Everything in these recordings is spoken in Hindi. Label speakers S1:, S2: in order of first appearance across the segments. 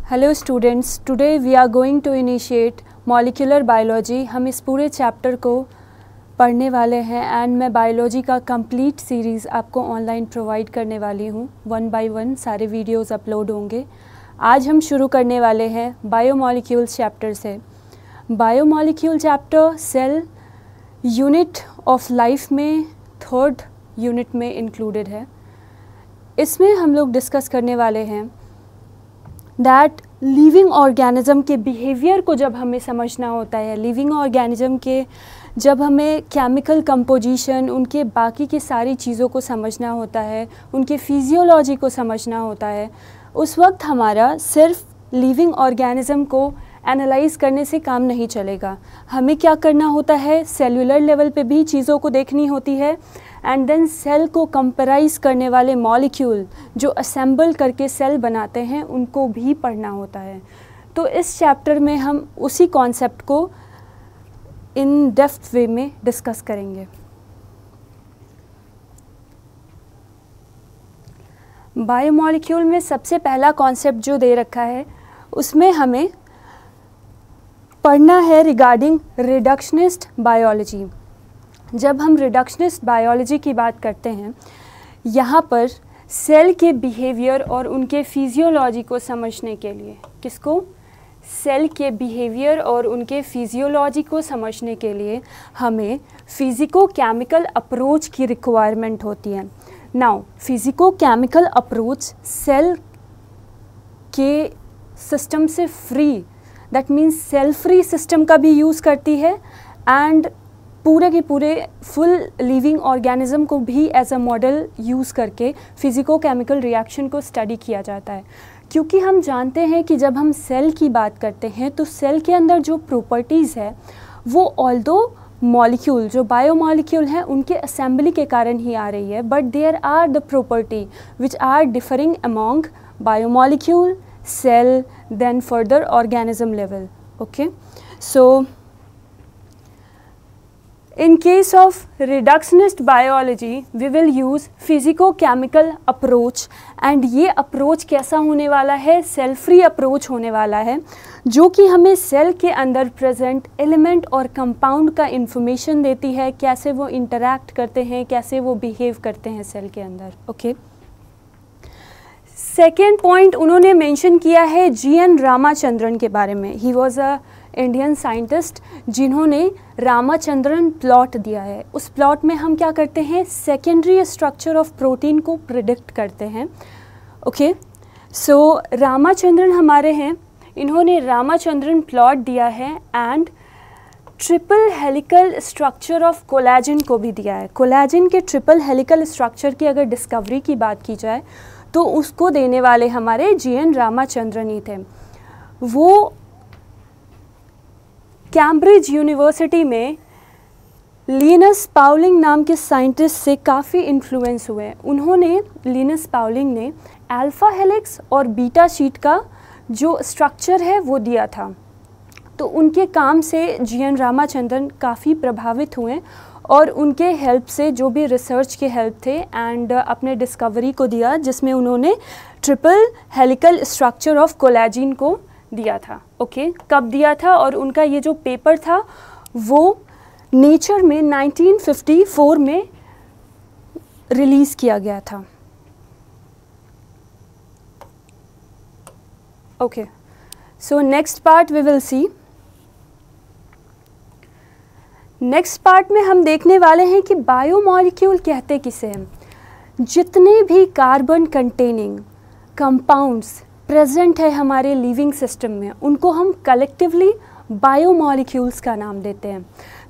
S1: Hello students, today we are going to initiate molecular biology. हम इस पूरे चैप्टर को पढ़ने वाले हैं एंड मैं बायोलॉजी का कंप्लीट सीरीज़ आपको ऑनलाइन प्रोवाइड करने वाली हूँ। 1 बाय 1 सारे वीडियोस अपलोड होंगे। आज हम शुरू करने वाले हैं बायोमॉलिक्यूल्स चैप्टर से। Biomolecule chapter cell unit of life में 3rd यूनिट में इंक्लूडेड है। इसमें हम लोग डिस्कस करने वाले हैं दैट लिविंग ऑर्गेनिज्म के बिहेवियर को जब हमें समझना होता है, लिविंग ऑर्गेनिज्म के जब हमें केमिकल कंपोजिशन, उनके बाकी की सारी चीज़ों को समझना होता है, उनके फिजियोलॉजी को समझना होता है, उस वक्त हमारा सिर्फ लिविंग ऑर्गेनिज्म को एनालाइज करने से काम नहीं चलेगा। हमें क्या करना होता है, सेल्यूलर लेवल पे भी चीज़ों को देखनी होती है एंड देन सेल को कंपेराइज करने वाले मॉलिक्यूल जो असेंबल करके सेल बनाते हैं उनको भी पढ़ना होता है। तो इस चैप्टर में हम उसी कॉन्सेप्ट को इन डेप्थ वे में डिस्कस करेंगे। बायोमॉलिक्यूल में सबसे पहला कॉन्सेप्ट जो दे रखा है उसमें हमें पढ़ना है रिगार्डिंग रिडक्शनिस्ट बायोलॉजी। जब हम रिडक्शनिस्ट बायोलॉजी की बात करते हैं, यहाँ पर सेल के बिहेवियर और उनके फिजियोलॉजी को समझने के लिए, किसको, सेल के बिहेवियर और उनके फिजियोलॉजी को समझने के लिए हमें फिजिको केमिकल अप्रोच की रिक्वायरमेंट होती है। Now physico chemical approach cell के सिस्टम से free, that means cell free system का भी यूज़ करती है एंड पूरे के पूरे फुल लिविंग ऑर्गेनिज्म को भी एज अ मॉडल यूज़ करके फिजिको केमिकल रिएक्शन को स्टडी किया जाता है। क्योंकि हम जानते हैं कि जब हम सेल की बात करते हैं तो सेल के अंदर जो प्रॉपर्टीज़ है वो ऑल्दो मॉलिक्यूल जो बायोमॉलिक्यूल हैं उनके असेंबली के कारण ही आ रही है, but there are the property which are differing among biomolecule, cell, then further organism level. Okay, so in case of reductionist biology we will use physico-chemical approach and ये approach कैसा होने वाला है, cell free approach होने वाला है, जो कि हमें सेल के अंदर प्रेजेंट एलिमेंट और कंपाउंड का इंफॉर्मेशन देती है, कैसे वो इंटरैक्ट करते हैं, कैसे वो बिहेव करते हैं सेल के अंदर। ओके, सेकेंड पॉइंट उन्होंने मेंशन किया है जी.एन. रामाचंद्रन के बारे में। He was a Indian scientist जिन्होंने रामाचंद्रन प्लॉट दिया है। उस प्लॉट में हम क्या करते हैं, सेकेंडरी स्ट्रक्चर ऑफ प्रोटीन को प्रिडिक्ट करते हैं। ओके, सो रामाचंद्रन हमारे हैं, इन्होंने रामाचंद्रन प्लॉट दिया है and triple helical structure of collagen को भी दिया है। कोलेजन के ट्रिपल हेलिकल स्ट्रक्चर की अगर डिस्कवरी की बात की जाए तो उसको देने वाले हमारे जी.एन. रामाचंद्रन ही थे। वो कैम्ब्रिज यूनिवर्सिटी में लिनस पाउलिंग नाम के साइंटिस्ट से काफ़ी इन्फ्लुएंस हुए। उन्होंने, लिनस पाउलिंग ने अल्फ़ा हेलिक्स और बीटा शीट का जो स्ट्रक्चर है वो दिया था। तो उनके काम से जी.एन. रामाचंद्रन काफ़ी प्रभावित हुए और उनके हेल्प से, जो भी रिसर्च के हेल्प थे एंड अपने डिस्कवरी को दिया जिसमें उन्होंने triple helical structure of collagen को दिया था। ओके, कब दिया था और उनका ये जो पेपर था वो नेचर में 1954 में रिलीज़ किया गया था। Okay, so next part we will see. Next part में हम देखने वाले हैं कि बायोमॉलिक्यूल कहते किसे हैं। जितने भी कार्बन कंटेनिंग कंपाउंड्स प्रेजेंट है हमारे लिविंग सिस्टम में उनको हम कलेक्टिवली बायोमॉलिक्यूल्स का नाम देते हैं।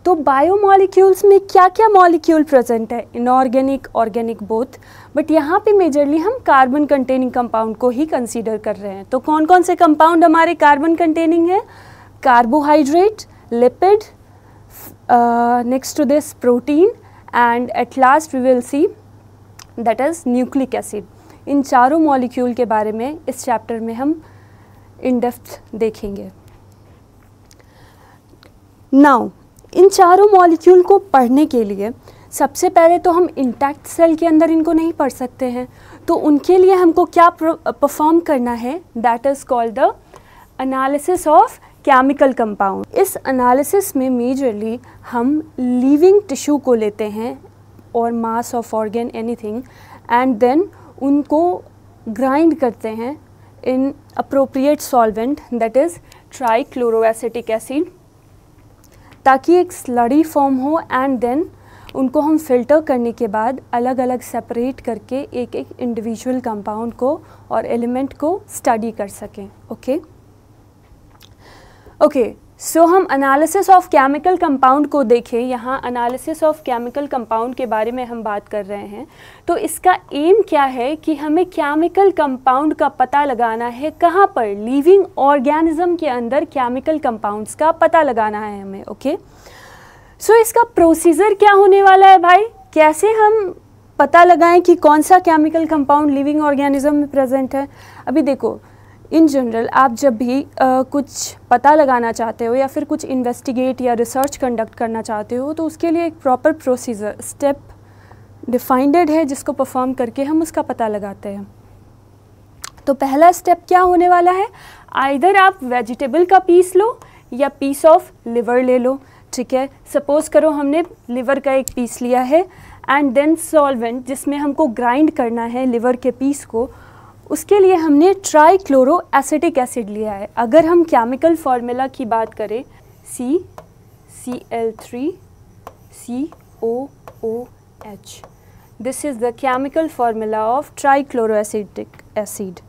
S1: तो बायोमॉलिक्यूल्स में क्या क्या मॉलिक्यूल प्रेजेंट है, इनऑर्गेनिक, ऑर्गेनिक बोथ, बट यहाँ पे मेजरली हम कार्बन कंटेनिंग कंपाउंड को ही कंसीडर कर रहे हैं। तो कौन कौन से कंपाउंड हमारे कार्बन कंटेनिंग है, carbohydrate, lipid, next to this protein and at last we will see that is nucleic acid। इन चारों मॉलिक्यूल के बारे में इस चैप्टर में हम इन डेप्थ देखेंगे। नाउ इन चारों मॉलिक्यूल को पढ़ने के लिए सबसे पहले तो हम इंटैक्ट सेल के अंदर इनको नहीं पढ़ सकते हैं, तो उनके लिए हमको क्या परफॉर्म करना है, that is called the analysis of chemical compound. इस एनालिसिस में मेजरली हम लिविंग टिश्यू को लेते हैं और mass of organ anything, and then उनको ग्राइंड करते हैं in appropriate solvent that is trichloroacetic acid, ताकि एक स्लरी फॉर्म हो, एंड देन उनको हम फिल्टर करने के बाद अलग अलग सेपरेट करके एक एक इंडिविजुअल कंपाउंड को और एलिमेंट को स्टडी कर सकें। ओके, सो हम एनालिसिस ऑफ केमिकल कंपाउंड को देखें। यहाँ एनालिसिस ऑफ केमिकल कंपाउंड के बारे में हम बात कर रहे हैं। तो इसका एम क्या है कि हमें केमिकल कंपाउंड का पता लगाना है। कहाँ पर? लिविंग ऑर्गेनिज्म के अंदर केमिकल कंपाउंड्स का पता लगाना है हमें। ओके, सो इसका प्रोसीजर क्या होने वाला है भाई? कैसे हम पता लगाएं कि कौन सा केमिकल कंपाउंड लिविंग ऑर्गेनिज्म में प्रेजेंट है? अभी देखो, इन जनरल आप जब भी कुछ पता लगाना चाहते हो या फिर कुछ इन्वेस्टिगेट या रिसर्च कंडक्ट करना चाहते हो, तो उसके लिए एक प्रॉपर प्रोसीजर स्टेप डिफाइंड है जिसको परफॉर्म करके हम उसका पता लगाते हैं। तो पहला स्टेप क्या होने वाला है? आइदर आप वेजिटेबल का पीस लो या पीस ऑफ लिवर ले लो। ठीक है, सपोज करो हमने लिवर का एक पीस लिया है, एंड देन सॉल्वेंट जिसमें हमको ग्राइंड करना है लिवर के पीस को, उसके लिए हमने ट्राइक्लोरोएसिटिक एसिड लिया है। अगर हम केमिकल फार्मूला की बात करें, CCl3COOH, this is the chemical formula of trichloroacetic acid.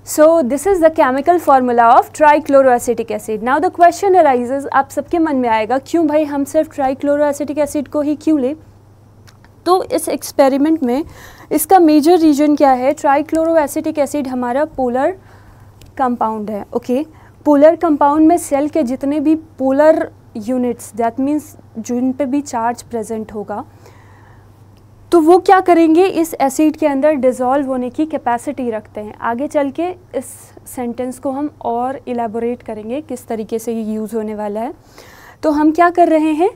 S1: So this is the chemical formula of trichloroacetic acid. Now the question arises, आप सबके मन में आएगा क्यों भाई हम सिर्फ ट्राइक्लोरोएसिटिक एसिड को ही क्यों लें? तो इस एक्सपेरिमेंट में इसका मेजर रीजन क्या है? ट्राइक्लोरोएसिटिक एसिड हमारा पोलर कंपाउंड है। ओके, पोलर कंपाउंड में सेल के जितने भी पोलर यूनिट्स, दैट मीन्स जिन पे भी चार्ज प्रेजेंट होगा, तो वो क्या करेंगे? इस एसिड के अंदर डिज़ोल्व होने की कैपेसिटी रखते हैं। आगे चल के इस सेंटेंस को हम और इलेबोरेट करेंगे किस तरीके से ये यूज़ होने वाला है। तो हम क्या कर रहे हैं?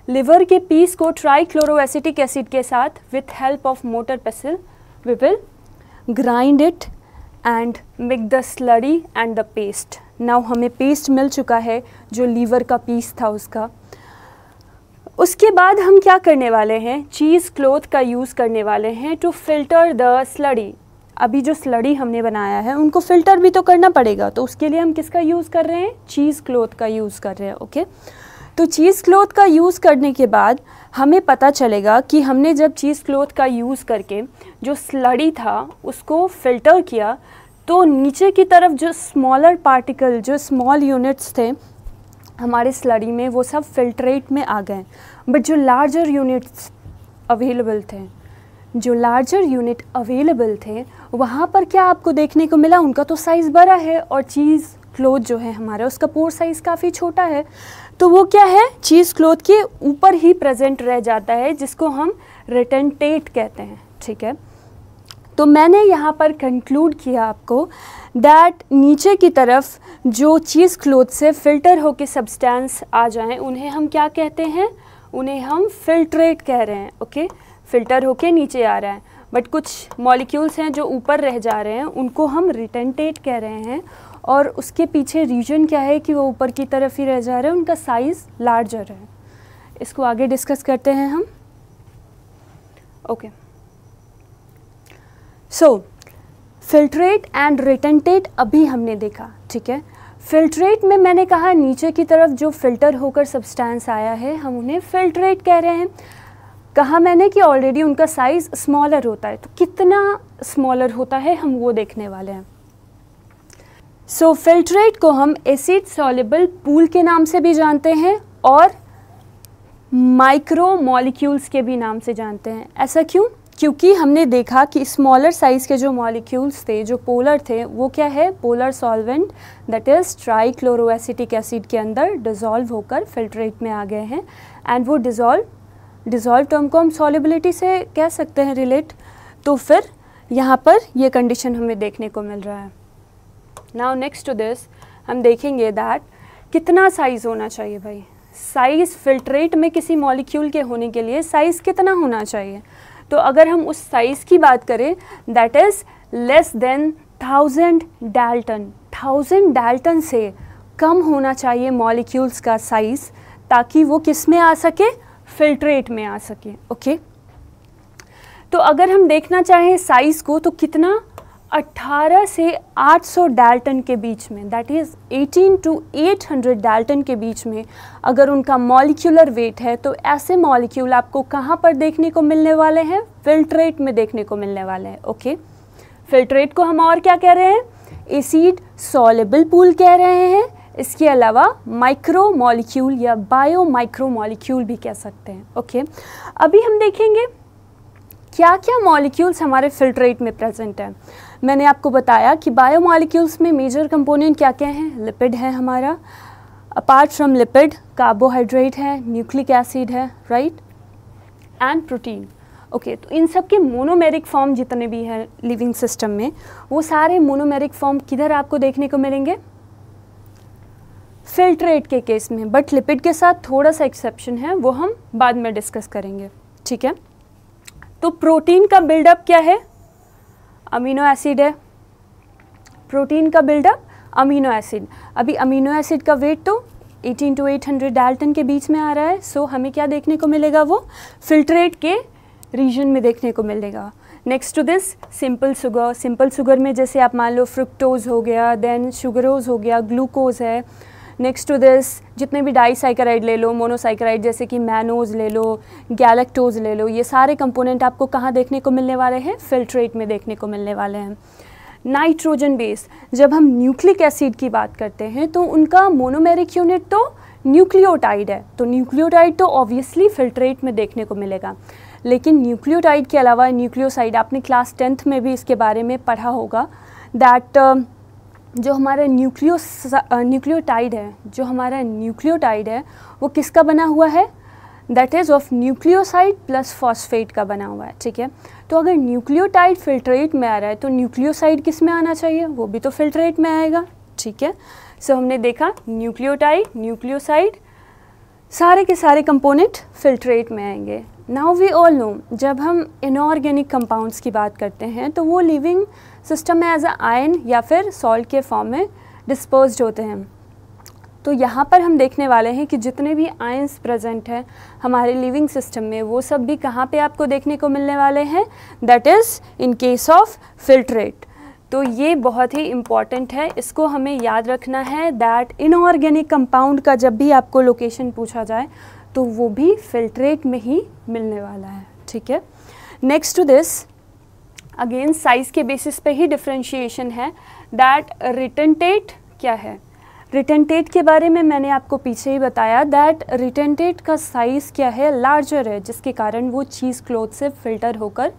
S1: लिवर के पीस को ट्राइक्लोरोएसिटिक एसिड के साथ with help of motor pestle we will grind it and make the slurry and the paste. Now हमें पेस्ट मिल चुका है जो लीवर का पीस था उसका। उसके बाद हम क्या करने वाले हैं? चीज़ क्लॉथ का यूज़ करने वाले हैं टू फिल्टर द स्लरी। अभी जो स्लरी हमने बनाया है उनको फ़िल्टर भी तो करना पड़ेगा, तो उसके लिए हम किसका यूज़ कर रहे हैं? चीज़ क्लॉथ का यूज़ कर रहे हैं। ओके, तो चीज़ क्लॉथ का यूज़ करने के बाद हमें पता चलेगा कि हमने जब चीज़ क्लॉथ का यूज़ करके जो स्लरी था उसको फ़िल्टर किया, तो नीचे की तरफ जो स्मॉलर पार्टिकल, जो स्मॉल यूनिट्स थे हमारे स्लरी में, वो सब फिल्ट्रेट में आ गए। बट जो लार्जर यूनिट्स अवेलेबल थे, वहाँ पर क्या आपको देखने को मिला? उनका तो साइज़ बड़ा है और चीज़ क्लॉथ जो है हमारा उसका पोर साइज़ काफ़ी छोटा है। तो वो क्या है? चीज़ क्लॉथ के ऊपर ही प्रेजेंट रह जाता है, जिसको हम रिटेंटेट कहते हैं। ठीक है, तो मैंने यहाँ पर कंक्लूड किया आपको दैट नीचे की तरफ जो चीज़ क्लॉथ से फ़िल्टर होके सब्सटेंस आ जाएं, उन्हें हम क्या कहते हैं? उन्हें हम फिल्ट्रेट कह रहे हैं। ओके, फ़िल्टर होके नीचे आ रहा है, बट कुछ मॉलिक्यूल्स हैं जो ऊपर रह जा रहे हैं, उनको हम रिटेंटेट कह रहे हैं। और उसके पीछे रीजन क्या है कि वो ऊपर की तरफ ही रह जा रहे हैं, उनका साइज़ लार्जर है। इसको आगे डिस्कस करते हैं हम। ओके, सो फिल्ट्रेट एंड रिटेंटेट अभी हमने देखा। ठीक है, फिल्ट्रेट में मैंने कहा नीचे की तरफ जो फ़िल्टर होकर सब्सटेंस आया है हम उन्हें फिल्ट्रेट कह रहे हैं। कहा मैंने कि ऑलरेडी उनका साइज़ स्मॉलर होता है, तो कितना स्मॉलर होता है हम वो देखने वाले हैं। सो फिल्ट्रेट को हम एसिड सॉल्युबल पूल के नाम से भी जानते हैं और माइक्रो मॉलिक्यूल्स के भी नाम से जानते हैं। ऐसा क्यों? क्योंकि हमने देखा कि स्मॉलर साइज़ के जो मॉलिक्यूल्स थे, जो पोलर थे, वो क्या है? Polar solvent that is trichloroacetic acid के अंदर डिज़ोल्व होकर फिल्ट्रेट में आ गए हैं। एंड वो डिज़ोल्व टर्म को हम सॉल्युबिलिटी से कह सकते हैं रिलेट। तो फिर यहाँ पर ये कंडीशन हमें देखने को मिल रहा है। नाउ नेक्स्ट टू दिस हम देखेंगे दैट कितना साइज़ होना चाहिए भाई। साइज़ फिल्ट्रेट में किसी मॉलिक्यूल के होने के लिए साइज़ कितना होना चाहिए? तो अगर हम उस साइज़ की बात करें that is less than 1000 Dalton. 1000 Dalton से कम होना चाहिए मॉलिक्यूल्स का साइज़, ताकि वो किस में आ सके, फिल्ट्रेट में आ सके। ओके, तो अगर हम देखना चाहें साइज़ को तो कितना, 18 से 800 डाल्टन के बीच में, दैट इज़ 18 to 800 डाल्टन के बीच में अगर उनका मॉलिक्यूलर वेट है, तो ऐसे मॉलिक्यूल आपको कहाँ पर देखने को मिलने वाले हैं, फिल्ट्रेट में देखने को मिलने वाले हैं। ओके, फिल्ट्रेट को हम और क्या कह रहे हैं, एसिड सॉल्युबल पूल कह रहे हैं। इसके अलावा माइक्रो मॉलिक्यूल या बायो माइक्रो मॉलिक्यूल भी कह सकते हैं। ओके, अभी हम देखेंगे क्या क्या मॉलिक्यूल्स हमारे फिल्ट्रेट में प्रेजेंट हैं। मैंने आपको बताया कि बायो मॉलिक्यूल्स में मेजर कंपोनेंट क्या क्या हैं, लिपिड है हमारा, अपार्ट फ्रॉम लिपिड कार्बोहाइड्रेट है, न्यूक्लिक एसिड है, राइट, एंड प्रोटीन। ओके, तो इन सब के मोनोमेरिक फॉर्म जितने भी हैं लिविंग सिस्टम में, वो सारे मोनोमेरिक फॉर्म किधर आपको देखने को मिलेंगे, फिल्ट्रेट के केस में। बट लिपिड के साथ थोड़ा सा एक्सेप्शन है, वो हम बाद में डिस्कस करेंगे। ठीक है, तो प्रोटीन का बिल्डअप क्या है, अमीनो एसिड है। प्रोटीन का बिल्डअप अमीनो एसिड। अभी अमीनो एसिड का वेट तो 18 to 800 डाल्टन के बीच में आ रहा है, सो हमें क्या देखने को मिलेगा, वो फिल्ट्रेट के रीजन में देखने को मिलेगा। Next to this simple sugar. Simple sugar में जैसे आप मान लो फ्रुक्टोज हो गया, देन शुगरोज हो गया, ग्लूकोज है। नेक्स्ट टू दिस जितने भी डाईसाइक्राइड ले लो, मोनोसाइक्राइड जैसे कि मैनोज ले लो, गैलेक्टोज ले लो, ये सारे कंपोनेंट आपको कहाँ देखने को मिलने वाले हैं, फिल्ट्रेट में देखने को मिलने वाले हैं। नाइट्रोजन बेस, जब हम न्यूक्लिक एसिड की बात करते हैं तो उनका मोनोमेरिक यूनिट तो न्यूक्लियोटाइड है, तो न्यूक्लियोटाइड तो ऑब्वियसली फिल्ट्रेट में देखने को मिलेगा। लेकिन न्यूक्लियोटाइड के अलावा न्यूक्लियोसाइड, आपने क्लास 10th में भी इसके बारे में पढ़ा होगा, दैट जो हमारा न्यूक्लियोटाइड है, जो हमारा न्यूक्लियोटाइड है वो किसका बना हुआ है, that is of nucleoside plus phosphate का बना हुआ है। ठीक है, तो अगर न्यूक्लियोटाइड फिल्ट्रेट में आ रहा है तो न्यूक्लियोसाइड किस में आना चाहिए, वो भी तो फिल्ट्रेट में आएगा। ठीक है, सो हमने देखा न्यूक्लियोटाइड, न्यूक्लियोसाइड, सारे के सारे कंपोनेंट फिल्ट्रेट में आएंगे। नाउ वी ऑल नो, जब हम इनऑर्गेनिक कंपाउंड्स की बात करते हैं तो वो लिविंग सिस्टम में एज अ आयन या फिर सॉल्ट के फॉर्म में डिस्पर्स्ड होते हैं। तो यहाँ पर हम देखने वाले हैं कि जितने भी आयंस प्रेजेंट हैं हमारे लिविंग सिस्टम में, वो सब भी कहाँ पे आपको देखने को मिलने वाले हैं, that is in case of filtrate. तो ये बहुत ही इम्पॉर्टेंट है, इसको हमें याद रखना है दैट इनऑर्गेनिक कंपाउंड का जब भी आपको लोकेशन पूछा जाए तो वो भी फिल्ट्रेट में ही मिलने वाला है। ठीक है, next to this again size के बेसिस पे ही डिफ्रेंशिएशन है, दैट रिटेंटेट क्या है। रिटेंटेट के बारे में मैंने आपको पीछे ही बताया, दैट रिटेंटेट का साइज़ क्या है, लार्जर है, जिसके कारण वो चीज़ क्लोथ से फिल्टर होकर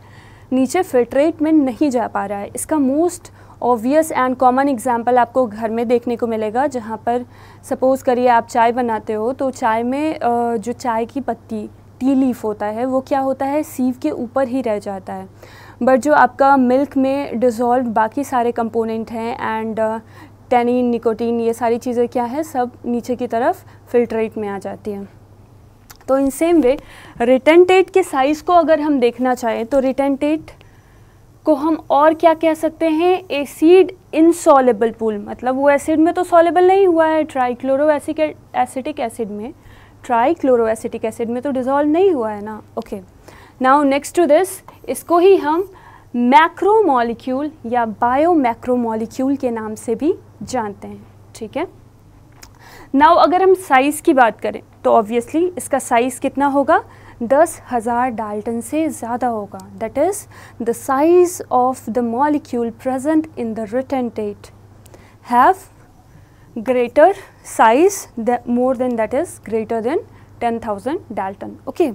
S1: नीचे फिल्ट्रेट में नहीं जा पा रहा है। इसका most obvious and common example आपको घर में देखने को मिलेगा, जहाँ पर सपोज़ करिए आप चाय बनाते हो तो चाय में जो चाय की पत्ती टी लीफ होता है वो क्या होता है, सीव के ऊपर ही रह जाता है। बट जो आपका मिल्क में डिज़ोल्व बाकी सारे कंपोनेंट हैं एंड टेनिन, निकोटीन, ये सारी चीज़ें क्या है, सब नीचे की तरफ फिल्ट्रेट में आ जाती हैं। तो इन सेम वे रिटेंटेट के साइज़ को अगर हम देखना चाहें तो रिटेंटेट को हम और क्या कह सकते हैं, एसिड इनसॉल्युबल पूल, मतलब वो एसिड में तो सॉल्युबल नहीं हुआ है, ट्राइक्लोरोएसिटिक एसिड में, ट्राइक्लोरोएसिटिक एसिड में तो डिज़ोल्व नहीं हुआ है ना। Okay, now next to this, इसको ही हम मैक्रोमॉलिक्यूल या बायोमैक्रोमॉलिक्यूल के नाम से भी जानते हैं। ठीक है, नाउ अगर हम साइज़ की बात करें तो ऑब्वियसली इसका साइज़ कितना होगा, 10,000 डाल्टन से ज़्यादा होगा। That is the size of the molecule present in the retentate have greater size more than, that is greater than 10,000 dalton. Okay,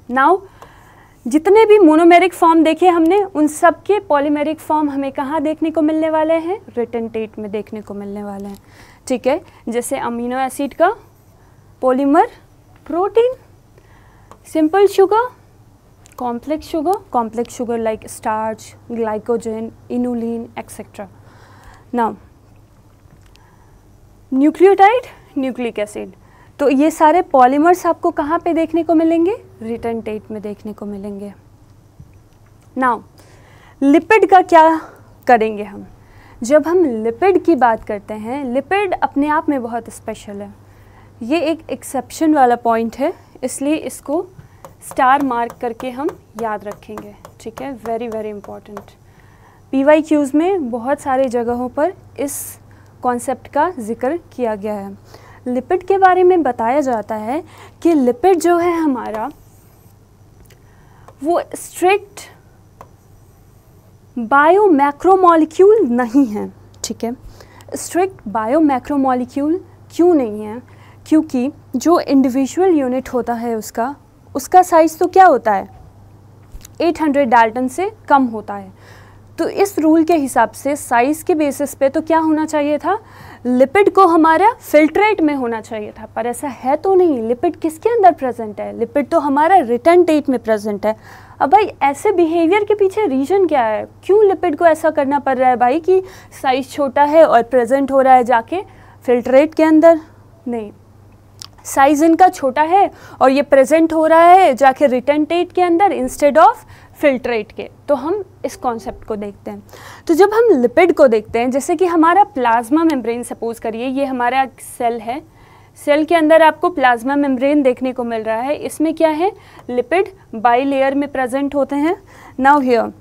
S1: now जितने भी मोनोमेरिक फॉर्म देखे हमने, उन सब के पॉलीमेरिक फॉर्म हमें कहाँ देखने को मिलने वाले हैं, रिटेंटेट में देखने को मिलने वाले हैं। ठीक है, जैसे अमीनो एसिड का polymer protein, simple sugar complex sugar like starch, glycogen, inulin etcetera. Now nucleotide, nucleic acid, तो ये सारे पॉलीमर्स आपको कहाँ पे देखने को मिलेंगे, रिटेंटेट में देखने को मिलेंगे। नाउ लिपिड का क्या करेंगे हम, जब हम लिपिड की बात करते हैं, लिपिड अपने आप में बहुत स्पेशल है, ये एक एक्सेप्शन वाला पॉइंट है, इसलिए इसको स्टार मार्क करके हम याद रखेंगे, ठीक है, वेरी वेरी इंपॉर्टेंट। PYQs में बहुत सारे जगहों पर इस कॉन्सेप्ट का जिक्र किया गया है। लिपिड के बारे में बताया जाता है कि लिपिड जो है हमारा वो स्ट्रिक्ट बायो मैक्रोमॉलिक्यूल नहीं है, ठीक है। स्ट्रिक्ट बायो मैक्रोमॉलिक्यूल क्यों नहीं है? क्योंकि जो इंडिविजुअल यूनिट होता है उसका साइज़ तो क्या होता है, 800 डाल्टन से कम होता है। तो इस रूल के हिसाब से साइज़ के बेसिस पे तो क्या होना चाहिए था, लिपिड को हमारा फिल्ट्रेट में होना चाहिए था, पर ऐसा है तो नहीं। लिपिड किसके अंदर प्रेजेंट है? लिपिड तो हमारा रिटेंटेट में प्रेजेंट है। अब भाई ऐसे बिहेवियर के पीछे रीज़न क्या है? क्यों लिपिड को ऐसा करना पड़ रहा है भाई कि साइज़ छोटा है और प्रेजेंट हो रहा है जाके फिल्ट्रेट के अंदर? नहीं, साइज़ इनका छोटा है और ये प्रेजेंट हो रहा है जाके रिटेंटेट के अंदर इंस्टेड ऑफ फिल्ट्रेट के। तो हम इस कॉन्सेप्ट को देखते हैं। तो जब हम लिपिड को देखते हैं, जैसे कि हमारा प्लाज्मा मेम्ब्रेन, सपोज करिए ये हमारा सेल है, सेल के अंदर आपको प्लाज्मा मेम्ब्रेन देखने को मिल रहा है। इसमें क्या है, लिपिड बाई लेयर में प्रेजेंट होते हैं। नाउ हियर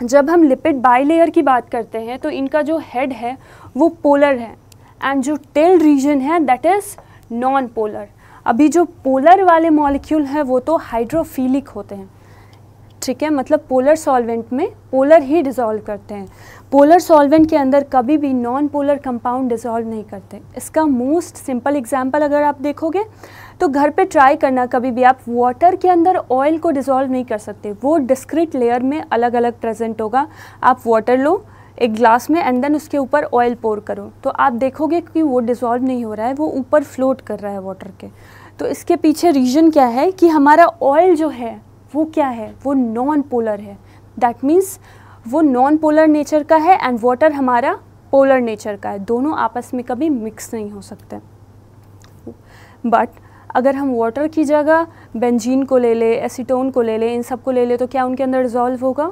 S1: जब हम लिपिड बाई लेयर की बात करते हैं तो इनका जो हेड है वो पोलर है एंड जो टेल रीजन है दैट इज़ नॉन पोलर। अभी जो पोलर वाले मॉलिक्यूल हैं वो तो हाइड्रोफिलिक होते हैं, ठीक है, मतलब पोलर सॉल्वेंट में पोलर ही डिज़ोल्व करते हैं। पोलर सॉल्वेंट के अंदर कभी भी नॉन पोलर कंपाउंड डिज़ोल्व नहीं करते। इसका मोस्ट सिंपल एग्जांपल अगर आप देखोगे तो घर पे ट्राई करना, कभी भी आप वाटर के अंदर ऑयल को डिज़ोल्व नहीं कर सकते, वो डिस्क्रीट लेयर में अलग अलग प्रेजेंट होगा। आप वाटर लो एक ग्लास में एंड देन उसके ऊपर ऑयल पोर करो तो आप देखोगे कि वो डिज़ोल्व नहीं हो रहा है, वो ऊपर फ्लोट कर रहा है वाटर के। तो इसके पीछे रीज़न क्या है कि हमारा ऑयल जो है वो क्या है, वो नॉन पोलर है। दैट मीन्स वो नॉन पोलर नेचर का है एंड वाटर हमारा पोलर नेचर का है। दोनों आपस में कभी मिक्स नहीं हो सकते। बट अगर हम वाटर की जगह बेंजीन को ले ले, एसीटोन को ले ले, इन सब को ले ले तो क्या उनके अंदर डिज़ोल्व होगा?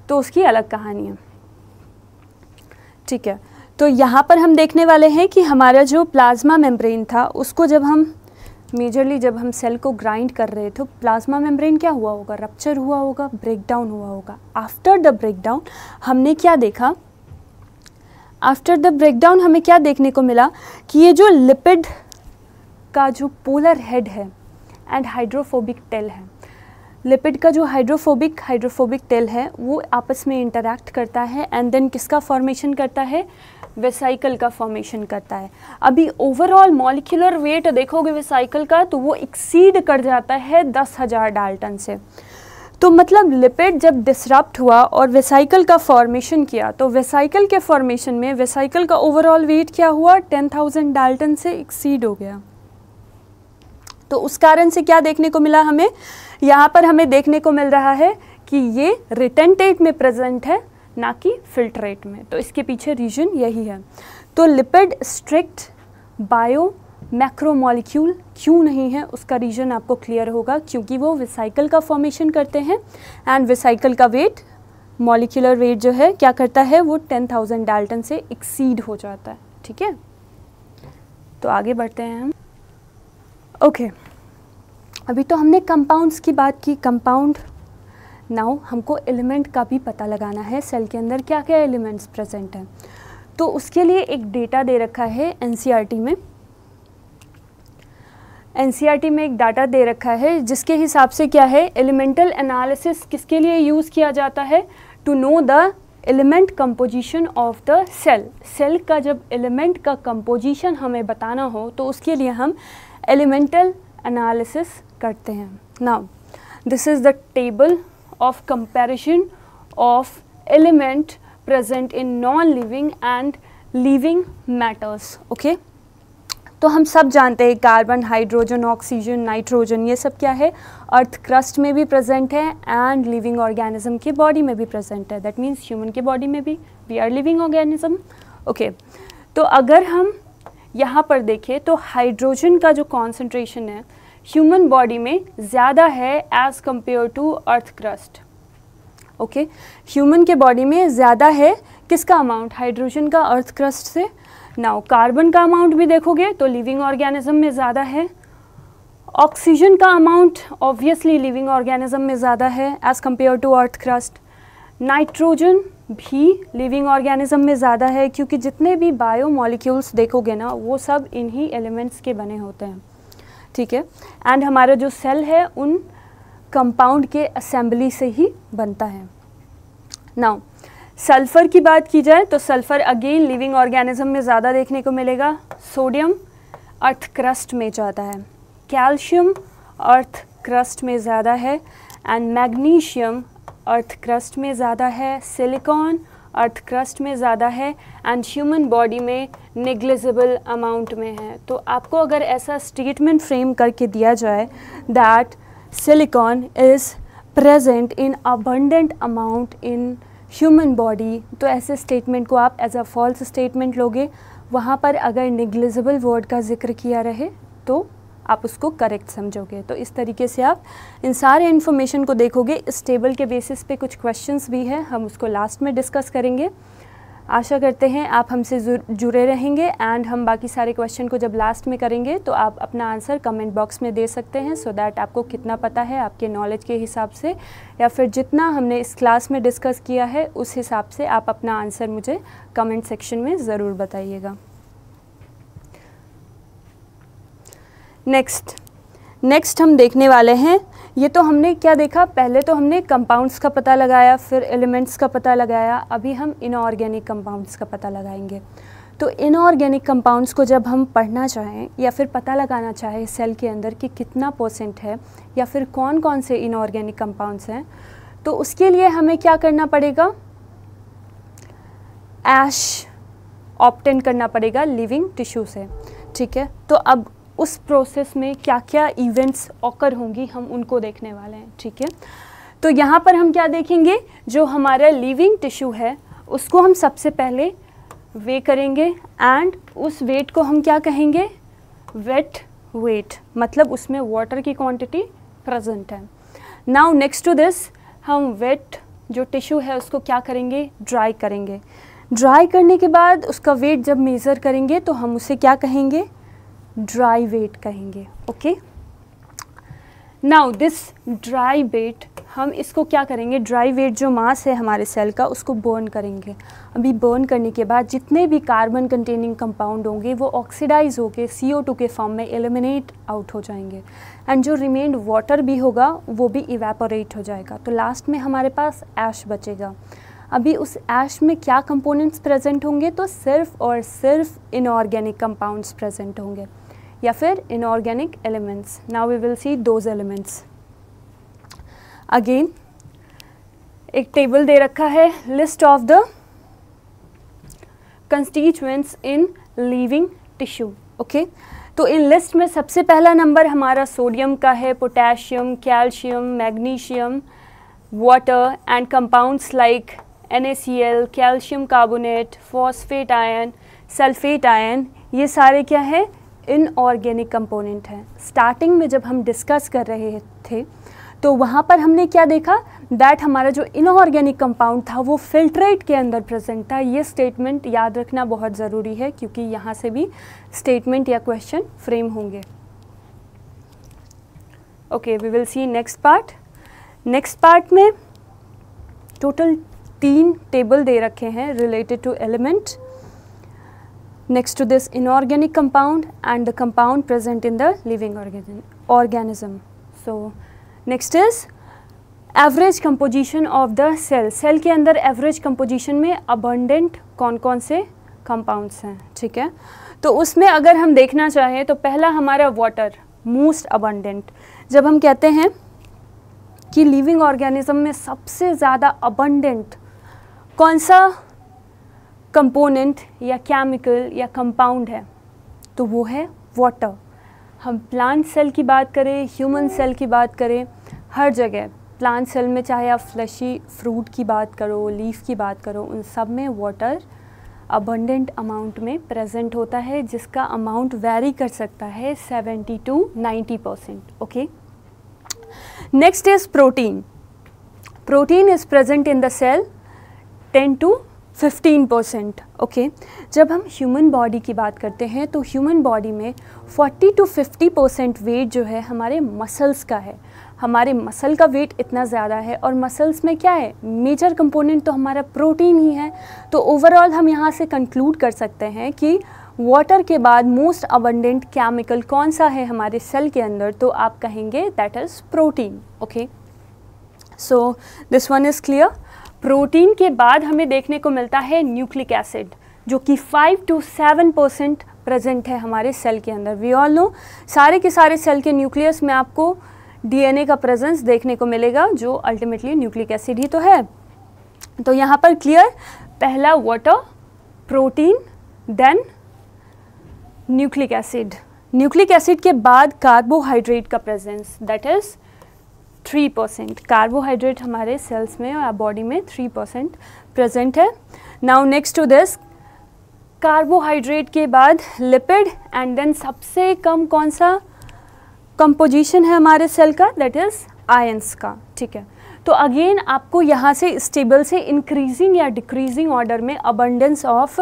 S1: तो उसकी अलग कहानी है, ठीक है। तो यहाँ पर हम देखने वाले हैं कि हमारा जो प्लाज्मा मेम्ब्रेन था उसको जब हम मेजरली जब हम सेल को ग्राइंड कर रहे थे तो प्लाज्मा मेम्ब्रेन क्या हुआ होगा, रप्चर हुआ होगा, ब्रेकडाउन हुआ होगा। आफ्टर द ब्रेकडाउन हमने क्या देखा, आफ्टर द ब्रेकडाउन हमें क्या देखने को मिला कि ये जो लिपिड का जो पोलर हेड है एंड हाइड्रोफोबिक टेल है, लिपिड का जो हाइड्रोफोबिक टेल है वो आपस में इंटरैक्ट करता है एंड देन किसका फॉर्मेशन करता है, वेसाइकल का फॉर्मेशन करता है। अभी ओवरऑल मॉलिक्यूलर वेट देखोगे वेसाइकल का तो वो एक्सीड कर जाता है 10,000 डाल्टन से। तो मतलब लिपिड जब डिसरप्ट हुआ और वेसाइकल का फॉर्मेशन किया तो वेसाइकल के फॉर्मेशन में वेसाइकल का ओवरऑल वेट क्या हुआ, 10,000 डाल्टन से एक्सीड हो गया। तो उस कारण से क्या देखने को मिला हमें, यहाँ पर हमें देखने को मिल रहा है कि ये रिटेंटेट में प्रेजेंट है ना कि फिल्ट्रेट में। तो इसके पीछे रीजन यही है। तो लिपिड स्ट्रिक्ट बायो मैक्रोमॉलिक्यूल क्यों नहीं है उसका रीजन आपको क्लियर होगा, क्योंकि वो वेसाइकल का फॉर्मेशन करते हैं एंड वेसाइकल का वेट, मॉलिक्यूलर वेट जो है क्या करता है, वो 10,000 डाल्टन से एक्सीड हो जाता है, ठीक है। तो आगे बढ़ते हैं हम। ओके, अभी तो हमने कंपाउंड्स की बात की, कंपाउंड। नाउ हमको एलिमेंट का भी पता लगाना है, सेल के अंदर क्या क्या एलिमेंट्स प्रेजेंट हैं। तो उसके लिए एक डेटा दे रखा है एनसीईआरटी में। एनसीईआरटी में एक डाटा दे रखा है जिसके हिसाब से क्या है, एलिमेंटल एनालिसिस किसके लिए यूज़ किया जाता है, to know the element composition of the cell. Cell का जब एलिमेंट का कंपोजिशन हमें बताना हो तो उसके लिए हम एलिमेंटल एनालिसिस करते हैं। Now this is the table of comparison of element present in non-living and living matters, okay? तो हम सब जानते हैं कार्बन, हाइड्रोजन, ऑक्सीजन, नाइट्रोजन, ये सब क्या है, अर्थ क्रस्ट में भी प्रेजेंट है एंड लिविंग ऑर्गेनिज्म की बॉडी में भी प्रेजेंट है। दैट मीन्स ह्यूमन के बॉडी में भी we are living organism, okay. तो अगर हम यहाँ पर देखें तो हाइड्रोजन का जो कॉन्सेंट्रेशन है ह्यूमन बॉडी में ज़्यादा है as compare to earth crust. Okay. Human के बॉडी में ज़्यादा है किसका अमाउंट, हाइड्रोजन का अर्थ क्रस्ट से। नाउ कार्बन का अमाउंट भी देखोगे तो लिविंग ऑर्गेनिज्म में ज़्यादा है। ऑक्सीजन का अमाउंट ऑब्वियसली लिविंग ऑर्गेनिज्म में ज़्यादा है as compare to earth crust. Nitrogen भी लिविंग ऑर्गेनिज्म में ज़्यादा है, क्योंकि जितने भी बायो मॉलिक्यूल्स देखोगे ना वो सब इन्हीं एलिमेंट्स के बने होते हैं, ठीक है। एंड हमारा जो सेल है उन कंपाउंड के असेंबली से ही बनता है। नाउ सल्फ़र की बात की जाए तो सल्फ़र अगेन लिविंग ऑर्गेनिज्म में ज़्यादा देखने को मिलेगा। सोडियम अर्थ क्रस्ट में ज़्यादा है, कैल्शियम अर्थ क्रस्ट में ज़्यादा है, एंड मैग्नीशियम अर्थ क्रस्ट में ज़्यादा है, सिलिकॉन अर्थ क्रस्ट में ज़्यादा है, एंड ह्यूमन बॉडी में नेग्लिजिबल अमाउंट में है। तो आपको अगर ऐसा स्टेटमेंट फ्रेम करके दिया जाए that silicon is present in abundant amount in human body, तो ऐसे स्टेटमेंट को आप एज अ फॉल्स स्टेटमेंट लोगे। वहाँ पर अगर नेग्लिजिबल वर्ड का जिक्र किया रहे तो आप उसको करेक्ट समझोगे। तो इस तरीके से आप इन सारे इन्फॉर्मेशन को देखोगे। इस टेबल के बेसिस पे कुछ क्वेश्चंस भी हैं, हम उसको लास्ट में डिस्कस करेंगे। आशा करते हैं आप हमसे जुड़े रहेंगे, एंड हम बाकी सारे क्वेश्चन को जब लास्ट में करेंगे तो आप अपना आंसर कमेंट बॉक्स में दे सकते हैं, सो दैट आपको कितना पता है आपके नॉलेज के हिसाब से, या फिर जितना हमने इस क्लास में डिस्कस किया है उस हिसाब से आप अपना आंसर मुझे कमेंट सेक्शन में ज़रूर बताइएगा। नेक्स्ट हम देखने वाले हैं, ये तो हमने क्या देखा, पहले तो हमने कंपाउंड्स का पता लगाया, फिर एलिमेंट्स का पता लगाया, अभी हम इनऑर्गेनिक कंपाउंड्स का पता लगाएंगे। तो इनऑर्गेनिक कंपाउंड्स को जब हम पढ़ना चाहें या फिर पता लगाना चाहें सेल के अंदर कि कितना % है या फिर कौन कौन से इनऑर्गेनिक कंपाउंड्स हैं, तो उसके लिए हमें क्या करना पड़ेगा, ऐश ऑब्टेन करना पड़ेगा लिविंग टिश्यू से, ठीक है। तो अब उस प्रोसेस में क्या क्या इवेंट्स ऑकर होंगी हम उनको देखने वाले हैं, ठीक है। तो यहाँ पर हम क्या देखेंगे, जो हमारा लिविंग टिश्यू है उसको हम सबसे पहले वे करेंगे, एंड उस वेट को हम क्या कहेंगे, वेट वेट, मतलब उसमें वाटर की क्वांटिटी प्रेजेंट है। नाउ नेक्स्ट टू दिस हम वेट जो टिश्यू है उसको क्या करेंगे, ड्राई करेंगे। ड्राई करने के बाद उसका वेट जब मेज़र करेंगे तो हम उसे क्या कहेंगे, ड्राई वेट कहेंगे, okay. Now this dry weight हम इसको क्या करेंगे, ड्राई वेट जो मास है हमारे सेल का उसको बर्न करेंगे। अभी बर्न करने के बाद जितने भी कार्बन कंटेनिंग कंपाउंड होंगे वो ऑक्सीडाइज होके CO2 के फॉर्म में एलिमिनेट आउट हो जाएंगे, एंड जो रिमेन्ड वाटर भी होगा वो भी इवेपोरेट हो जाएगा। तो लास्ट में हमारे पास ऐश बचेगा। अभी उस ऐश में क्या कंपोनेंट्स प्रेजेंट होंगे, तो सिर्फ और सिर्फ इनऑर्गेनिक कंपाउंड्स प्रेजेंट होंगे या फिर inorganic elements. Now we will see those elements. Again एक टेबल दे रखा है, list of the constituents in living tissue, okay. तो इन लिस्ट में सबसे पहला नंबर हमारा सोडियम का है, potassium, calcium, magnesium, water and compounds like NaCl, calcium carbonate, phosphate ion, sulphate ion, ये सारे क्या है, इनऑर्गेनिक कंपोनेंट हैं। स्टार्टिंग में जब हम डिस्कस कर रहे थे तो वहाँ पर हमने क्या देखा, दैट हमारा जो इनऑर्गेनिक कंपाउंड था वो फिल्ट्रेट के अंदर प्रेजेंट था। ये स्टेटमेंट याद रखना बहुत ज़रूरी है, क्योंकि यहाँ से भी स्टेटमेंट या क्वेश्चन फ्रेम होंगे। Okay, we will see next part. Next part में टोटल 3 टेबल दे रखे हैं related to element next to this inorganic compound and the compound present in the living organism. So next is average composition of the cell. Cell के अंदर average composition में abundant कौन कौन से compounds हैं, ठीक है। तो उसमें अगर हम देखना चाहें तो पहला हमारा water most abundant। जब हम कहते हैं कि living organism में सबसे ज़्यादा abundant कौन सा कंपोनेंट या केमिकल या कंपाउंड है, तो वो है वाटर। हम प्लांट सेल की बात करें, ह्यूमन सेल की बात करें, हर जगह प्लांट सेल में चाहे आप फ्लैशी फ्रूट की बात करो, लीफ की बात करो, उन सब में वाटर अबंडेंट अमाउंट में प्रेजेंट होता है, जिसका अमाउंट वेरी कर सकता है 70 to 90%, okay. Next is protein. Protein is present in the cell 10 to 15%। Okay, जब हम ह्यूमन बॉडी की बात करते हैं तो ह्यूमन बॉडी में 40 to 50% वेट जो है हमारे मसल्स का है। हमारे मसल का वेट इतना ज़्यादा है और मसल्स में क्या है, मेजर कंपोनेंट तो हमारा प्रोटीन ही है। तो ओवरऑल हम यहाँ से कंक्लूड कर सकते हैं कि वाटर के बाद मोस्ट अबंडेंट केमिकल कौन सा है हमारे सेल के अंदर, तो आप कहेंगे that is protein. Okay, so this one is clear. Protein के बाद हमें देखने को मिलता है न्यूक्लिक एसिड, जो कि 5 to 7% प्रेजेंट है हमारे सेल के अंदर। वी ऑल नो सारे के सारे सेल के न्यूक्लियस में आपको डीएनए का प्रेजेंस देखने को मिलेगा, जो अल्टीमेटली न्यूक्लिक एसिड ही तो है। तो यहाँ पर क्लियर, पहला water, protein, then nucleic acid. Nucleic acid के बाद कार्बोहाइड्रेट का प्रेजेंस, दैट इज़ 3%। कार्बोहाइड्रेट हमारे सेल्स में और बॉडी में 3% प्रेजेंट है। Now next to this, carbohydrate के बाद लिपिड एंड देन सबसे कम कौन सा कंपोजिशन है हमारे सेल का, दैट इज़ आयंस का। ठीक है, तो अगेन आपको यहाँ से स्टेबल से इंक्रीजिंग या डिक्रीजिंग ऑर्डर में abundance of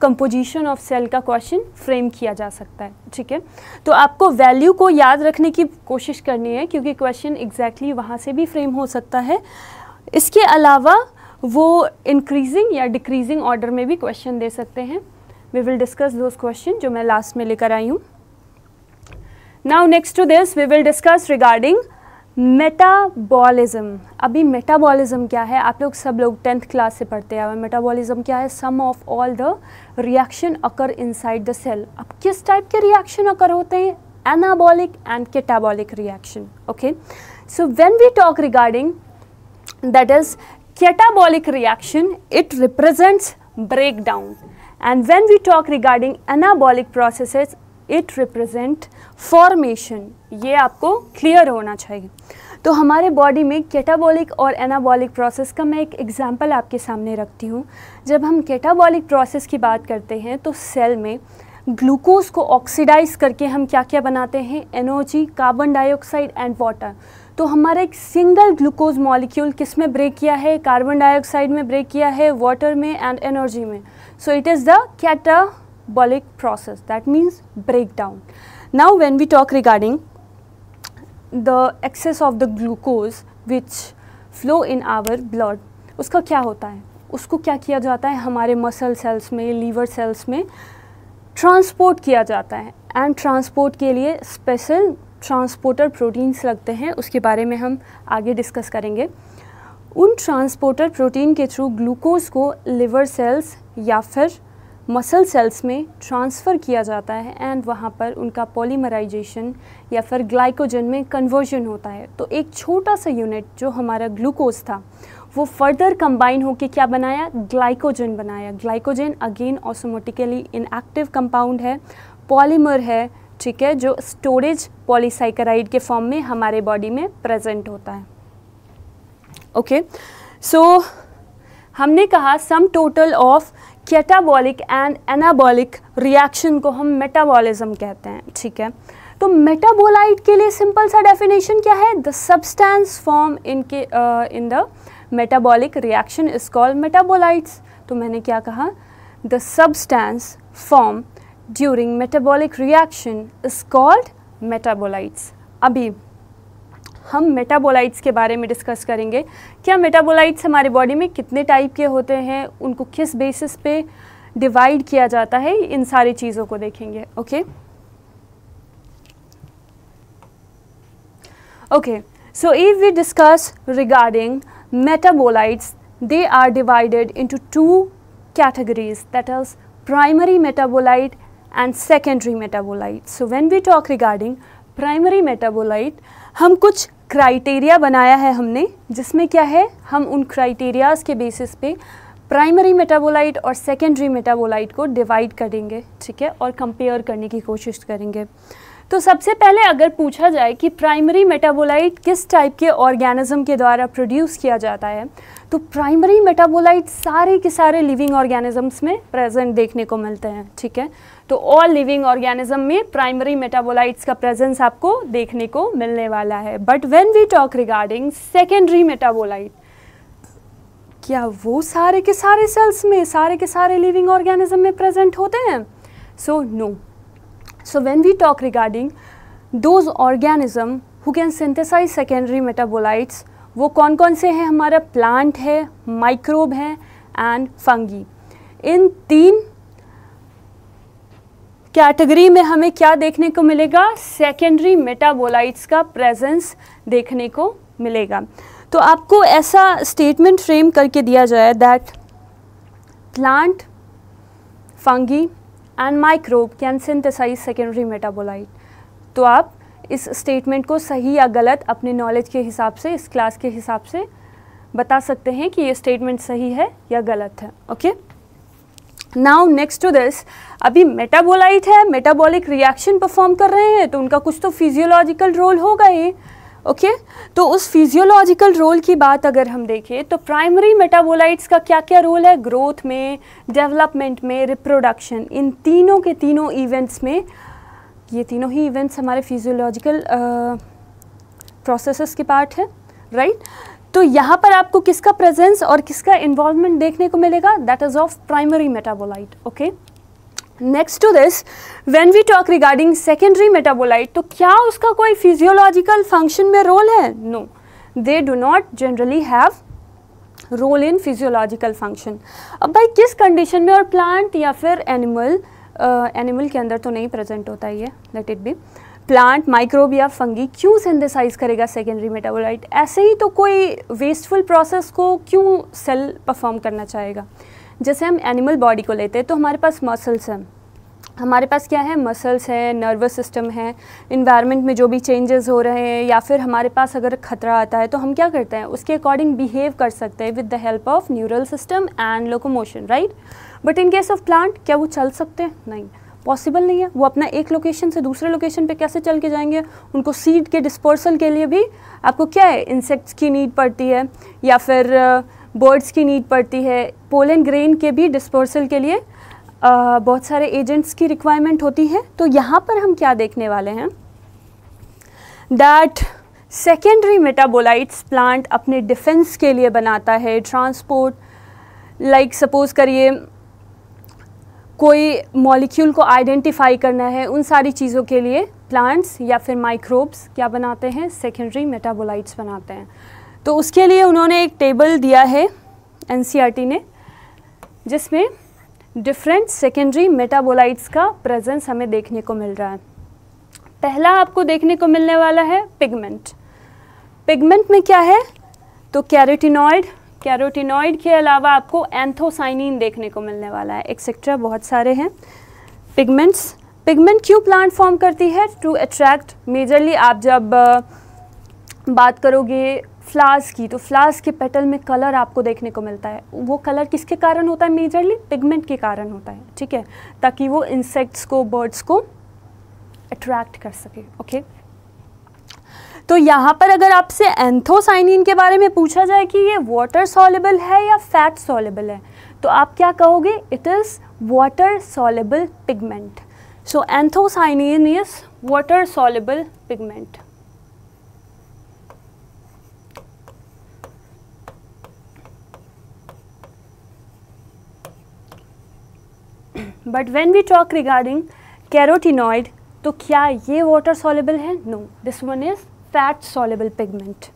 S1: composition of cell का क्वेश्चन फ्रेम किया जा सकता है। ठीक है, तो आपको वैल्यू को याद रखने की कोशिश करनी है, क्योंकि क्वेश्चन एग्जैक्टली वहाँ से भी फ्रेम हो सकता है। इसके अलावा वो इंक्रीजिंग या डिक्रीजिंग ऑर्डर में भी क्वेश्चन दे सकते हैं। We will discuss those question जो मैं लास्ट में लेकर आई हूँ। Now next to this we will discuss regarding metabolism. अभी मेटाबॉलिज्म क्या है, आप लोग सब लोग 10th क्लास से पढ़ते हैं। मेटाबॉलिज्म क्या है, sum of all the reaction occur inside the cell. अब किस टाइप के रिएक्शन अकर होते हैं, anabolic and catabolic reaction. Okay, so when we talk regarding that is catabolic reaction, it represents breakdown, and when we talk regarding anabolic processes it represent formation। ये आपको क्लियर होना चाहिए। तो हमारे बॉडी में कैटाबॉलिक और एनाबॉलिक प्रोसेस का मैं एक एग्जांपल आपके सामने रखती हूँ। जब हम कैटाबॉलिक प्रोसेस की बात करते हैं तो सेल में ग्लूकोज को ऑक्सीडाइज करके हम क्या क्या बनाते हैं, energy, carbon dioxide and water. तो हमारा एक सिंगल ग्लूकोज मॉलिक्यूल किस में ब्रेक किया है, कार्बन डाइऑक्साइड में ब्रेक किया है, वाटर में एंड एनर्जी में। So it is the catabolic process, that means break down. Now when we talk regarding the excess of the glucose which flow in our blood, उसका क्या होता है, उसको क्या किया जाता है, हमारे मसल सेल्स में, लीवर सेल्स में ट्रांसपोर्ट किया जाता है। एंड ट्रांसपोर्ट के लिए स्पेशल ट्रांसपोर्टर प्रोटीन्स लगते हैं, उसके बारे में हम आगे डिस्कस करेंगे। उन ट्रांसपोर्टर प्रोटीन के थ्रू ग्लूकोज को लिवर सेल्स या फिर मसल सेल्स में ट्रांसफ़र किया जाता है एंड वहाँ पर उनका पॉलीमराइजेशन या फिर ग्लाइकोजन में कन्वर्जन होता है। तो एक छोटा सा यूनिट जो हमारा ग्लूकोज था वो फर्दर कंबाइन होकर क्या बनाया, ग्लाइकोजन बनाया। ग्लाइकोजन अगेन ऑसमोटिकली इनएक्टिव कंपाउंड है, पॉलीमर है, ठीक है, जो स्टोरेज पॉलीसाइकेराइड के फॉर्म में हमारे बॉडी में प्रेजेंट होता है। ओके, सो हमने कहा sum total of catabolic and anabolic reaction को हम मेटाबॉलिज्म कहते हैं। ठीक है, तो मेटाबोलाइट के लिए सिंपल सा डेफिनेशन क्या है, the substance form in the metabolic reaction is called metabolites. तो मैंने क्या कहा, the substance form during metabolic reaction is called metabolites. अभी हम मेटाबोलाइट्स के बारे में डिस्कस करेंगे। क्या मेटाबोलाइट्स हमारे बॉडी में कितने टाइप के होते हैं, उनको किस बेसिस पे डिवाइड किया जाता है, इन सारी चीज़ों को देखेंगे। Okay okay, so if we discuss regarding metabolites, they are divided into two categories, that is primary metabolite and secondary metabolite. So when we talk regarding primary metabolite, हम कुछ क्राइटेरिया बनाया है हमने, जिसमें क्या है, हम उन क्राइटेरियाज के बेसिस पे प्राइमरी मेटाबोलाइट और सेकेंडरी मेटाबोलाइट को डिवाइड करेंगे, ठीक है, और कंपेयर करने की कोशिश करेंगे। तो सबसे पहले अगर पूछा जाए कि प्राइमरी मेटाबोलाइट किस टाइप के ऑर्गेनिज्म के द्वारा प्रोड्यूस किया जाता है, तो प्राइमरी मेटाबोलाइट सारे के सारे लिविंग ऑर्गेनिजम्स में प्रेजेंट देखने को मिलते हैं। ठीक है, तो ऑल लिविंग ऑर्गेनिज्म में प्राइमरी मेटाबोलाइट्स का प्रेजेंस आपको देखने को मिलने वाला है। But when we talk regarding secondary metabolite, क्या वो सारे के सारे सेल्स में, सारे के सारे लिविंग ऑर्गेनिज्म में प्रेजेंट होते हैं? So no. So when we talk regarding those organism who can synthesize secondary metabolites, वो कौन कौन से हैं? हमारा प्लांट है, माइक्रोब है एंड फंगी. इन 3 कैटेगरी में हमें क्या देखने को मिलेगा? सेकेंडरी मेटाबोलाइट्स का प्रेजेंस देखने को मिलेगा. तो आपको ऐसा स्टेटमेंट फ्रेम करके दिया जाए that plant, fungi and microbe can synthesize secondary metabolite. तो आप इस स्टेटमेंट को सही या गलत अपने नॉलेज के हिसाब से, इस क्लास के हिसाब से बता सकते हैं कि ये स्टेटमेंट सही है या गलत है. Okay, now next to this, अभी मेटाबोलाइट है, मेटाबॉलिक रिएक्शन परफॉर्म कर रहे हैं, तो उनका कुछ तो फिजियोलॉजिकल रोल होगा ही. ओके, तो उस फिजियोलॉजिकल रोल की बात अगर हम देखें तो प्राइमरी मेटाबोलाइट्स का क्या क्या रोल है? ग्रोथ में, डेवलपमेंट में, रिप्रोडक्शन, इन तीनों के तीनों इवेंट्स में, ये तीनों ही इवेंट्स हमारे फिजियोलॉजिकल प्रोसेसेस के पार्ट है, राइट? तो यहाँ पर आपको किसका प्रेजेंस और किसका इन्वॉल्वमेंट देखने को मिलेगा? That is of primary metabolite. Okay, next to this, when we talk regarding secondary metabolite, तो क्या उसका कोई फिजियोलॉजिकल फंक्शन में रोल है? No, they do not generally have role in physiological function. अब भाई किस कंडीशन में, और प्लांट या फिर एनिमल, एनिमल के अंदर तो नहीं प्रेजेंट होता है ये, let it be, plant, microbe या फंगी क्यों सिंथेसाइज करेगा सेकेंडरी मेटाबोलाइट? ऐसे ही तो कोई वेस्टफुल प्रोसेस को क्यों सेल परफॉर्म करना चाहेगा? जैसे हम एनिमल बॉडी को लेते हैं तो हमारे पास मसल्स हैं, हमारे पास क्या है? मसल्स है, नर्वस सिस्टम है, इन्वायरमेंट में जो भी चेंजेस हो रहे हैं या फिर हमारे पास अगर खतरा आता है तो हम क्या करते हैं? उसके अकॉर्डिंग बिहेव कर सकते हैं with the help of neural system and locomotion, right? But in case of plant क्या वो चल सकते हैं? नहीं, पॉसिबल नहीं है. वो अपना एक लोकेशन से दूसरे लोकेशन पे कैसे चल के जाएंगे? उनको सीड के डिस्पर्सल के लिए भी आपको क्या है? इंसेक्ट्स की नीड पड़ती है या फिर बर्ड्स की नीड पड़ती है. पोलन ग्रेन के भी डिस्पर्सल के लिए बहुत सारे एजेंट्स की रिक्वायरमेंट होती है. तो यहाँ पर हम क्या देखने वाले हैं? दैट सेकेंडरी मेटाबोलाइट्स प्लांट अपने डिफेंस के लिए बनाता है, ट्रांसपोर्ट, लाइक सपोज करिए कोई मॉलिक्यूल को आइडेंटिफाई करना है, उन सारी चीज़ों के लिए प्लांट्स या फिर माइक्रोब्स क्या बनाते हैं? सेकेंडरी मेटाबोलाइट्स बनाते हैं. तो उसके लिए उन्होंने एक टेबल दिया है एनसीईआरटी ने, जिसमें डिफरेंट सेकेंडरी मेटाबोलाइट्स का प्रेजेंस हमें देखने को मिल रहा है. पहला आपको देखने को मिलने वाला है पिगमेंट. पिगमेंट में क्या है? तो कैरोटीनॉइड, कैरोटीनॉइड के अलावा आपको एंथोसाइनिन देखने को मिलने वाला है, एक्सेट्रा बहुत सारे हैं पिगमेंट्स. पिगमेंट क्यों प्लांट फॉर्म करती है? टू अट्रैक्ट, मेजरली आप जब बात करोगे फ्लावर्स की, तो फ्लावर्स के पेटल में कलर आपको देखने को मिलता है. वो कलर किसके कारण होता है? मेजरली पिगमेंट के कारण होता है, ठीक है, ताकि वो इंसेक्ट्स को, बर्ड्स को अट्रैक्ट कर सके. ओके, तो यहाँ पर अगर आपसे एंथोसाइनिन के बारे में पूछा जाए कि ये वाटर सॉल्युबल है या फैट सॉल्युबल है, तो आप क्या कहोगे? It is water soluble pigment. So anthocyanin is water soluble pigment. But when we talk regarding carotenoid, तो क्या ये वाटर सॉल्युबल है? No, this one is fat soluble pigment.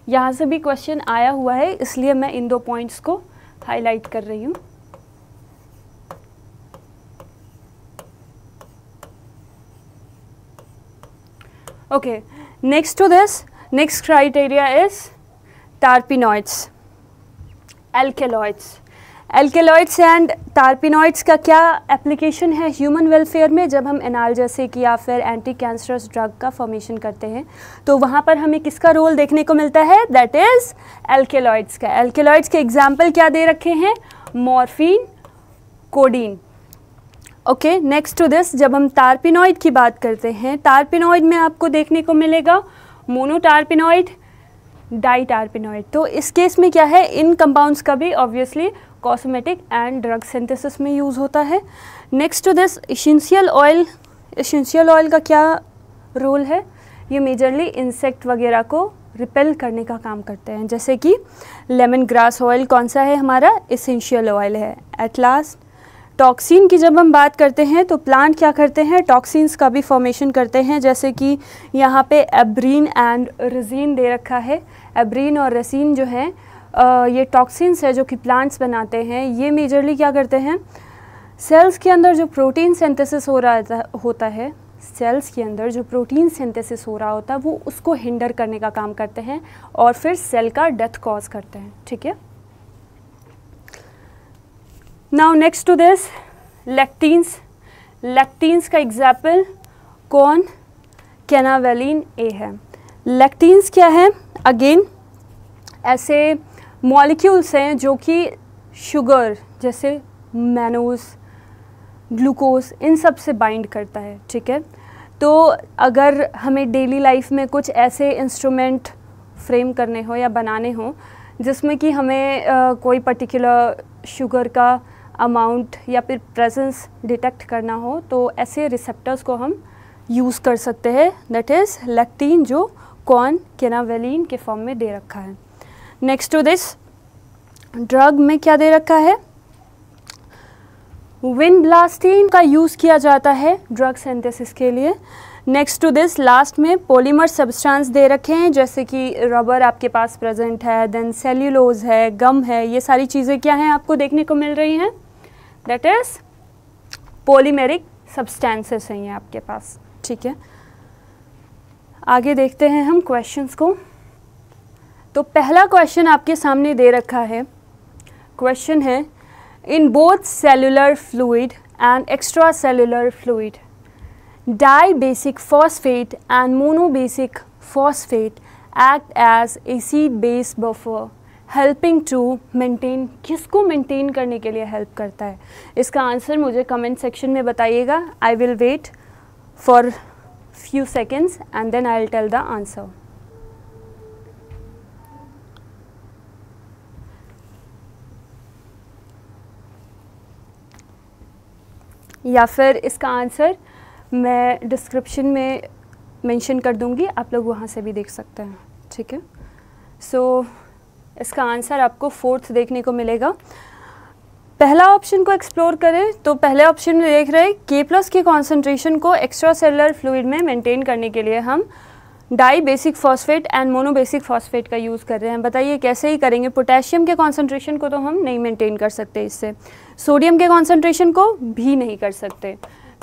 S1: यहाँ से भी क्वेश्चन आया हुआ है, इसलिए मैं इन 2 पॉइंट्स को हाईलाइट कर रही हूँ. Okay, next to this, next criteria is terpenoids, alkaloids. Alkaloids and terpenoids का क्या एप्लीकेशन है ह्यूमन वेलफेयर में? जब हम एनाल्जेसिक या फिर एंटी कैंसरस ड्रग का फॉर्मेशन करते हैं तो वहाँ पर हमें किसका रोल देखने को मिलता है? दैट इज़ एल्केलॉइड्स का. एल्केलॉइड्स के एग्जाम्पल क्या दे रखे हैं? Morphine, codeine. Okay, next to this, जब हम टार्पिनॉइड की बात करते हैं, टार्पिनॉइड में आपको देखने को मिलेगा मोनोटार्पिनॉइड, डाइटार्पिनॉइड. तो इस केस में क्या है? इन कंपाउंड्स का भी obviously cosmetic and drug synthesis में यूज़ होता है. Next to this, essential oil. Essential oil का क्या रोल है? ये मेजरली इंसेक्ट वगैरह को रिपेल करने का काम करते हैं, जैसे कि लेमन ग्रास ऑयल कौन सा है हमारा, एसेंशियल ऑयल है। एट लास्ट टॉक्सिन की जब हम बात करते हैं तो प्लांट क्या करते हैं, टॉक्सिन्स का भी फॉर्मेशन करते हैं, जैसे कि यहाँ पे एब्रीन एंड रेजिन दे रखा है। एब्रीन और रेजिन जो है ये टॉक्सिन्स है जो कि प्लांट्स बनाते हैं। ये मेजरली क्या करते हैं, सेल्स के अंदर जो प्रोटीन सिंथेसिस हो रहा होता है, सेल्स के अंदर जो प्रोटीन सिंथेसिस हो रहा होता है वो उसको हिंडर करने का काम करते हैं और फिर सेल का डेथ कॉज करते हैं। ठीक है, now next to this lectins. Lectins का एग्जाम्पल कौन, कैनावेलिन ए है। लेक्टिन्स क्या है, अगेन ऐसे मॉलिक्यूल्स हैं जो कि शुगर जैसे मैनोज, ग्लूकोज, इन सब से बाइंड करता है। ठीक है, तो अगर हमें डेली लाइफ में कुछ ऐसे इंस्ट्रूमेंट फ्रेम करने हो या बनाने हो जिसमें कि हमें कोई पर्टिकुलर शुगर का अमाउंट या फिर प्रेजेंस डिटेक्ट करना हो, तो ऐसे रिसेप्टर्स को हम यूज़ कर सकते हैं, दैट इज़ लेक्टिन, जो कौन, कैनावेलिन के फॉर्म में दे रखा है। नेक्स्ट टू दिस ड्रग में क्या दे रखा है, विनब्लास्टीन का यूज़ किया जाता है ड्रग सिंथेसिस के लिए। नेक्स्ट टू दिस लास्ट में पॉलीमर सब्सटेंस दे रखे हैं, जैसे कि रबर आपके पास प्रेजेंट है, देन सेल्यूलोज है, गम है, ये सारी चीज़ें क्या हैं आपको देखने को मिल रही हैं, दैट इज़ पॉलीमेरिक सब्सटेंसेस हैं ये आपके पास। ठीक है, आगे देखते हैं हम क्वेश्चंस को। तो पहला क्वेश्चन आपके सामने दे रखा है, क्वेश्चन है in both cellular fluid and extracellular fluid, dibasic phosphate and monobasic phosphate act as acid-base buffer helping to maintain, किसको maintain करने के लिए help करता है, इसका आंसर मुझे comment section में बताइएगा। I will wait for few seconds and then I will tell the answer. या फिर इसका आंसर मैं डिस्क्रिप्शन में मेंशन कर दूंगी, आप लोग वहाँ से भी देख सकते हैं। ठीक है, सो इसका आंसर आपको फोर्थ देखने को मिलेगा। पहला ऑप्शन को एक्सप्लोर करें तो पहले ऑप्शन में देख रहे हैं K+ के कॉन्सेंट्रेशन को एक्स्ट्रा सेलुलर फ्लूइड में मेंटेन करने के लिए हम di basic phosphate and monobasic phosphate का यूज़ कर रहे हैं। बताइए कैसे ही करेंगे, पोटेशियम के कॉन्सेंट्रेशन को तो हम नहीं मेंटेन कर सकते इससे, सोडियम के कॉन्सेंट्रेशन को भी नहीं कर सकते,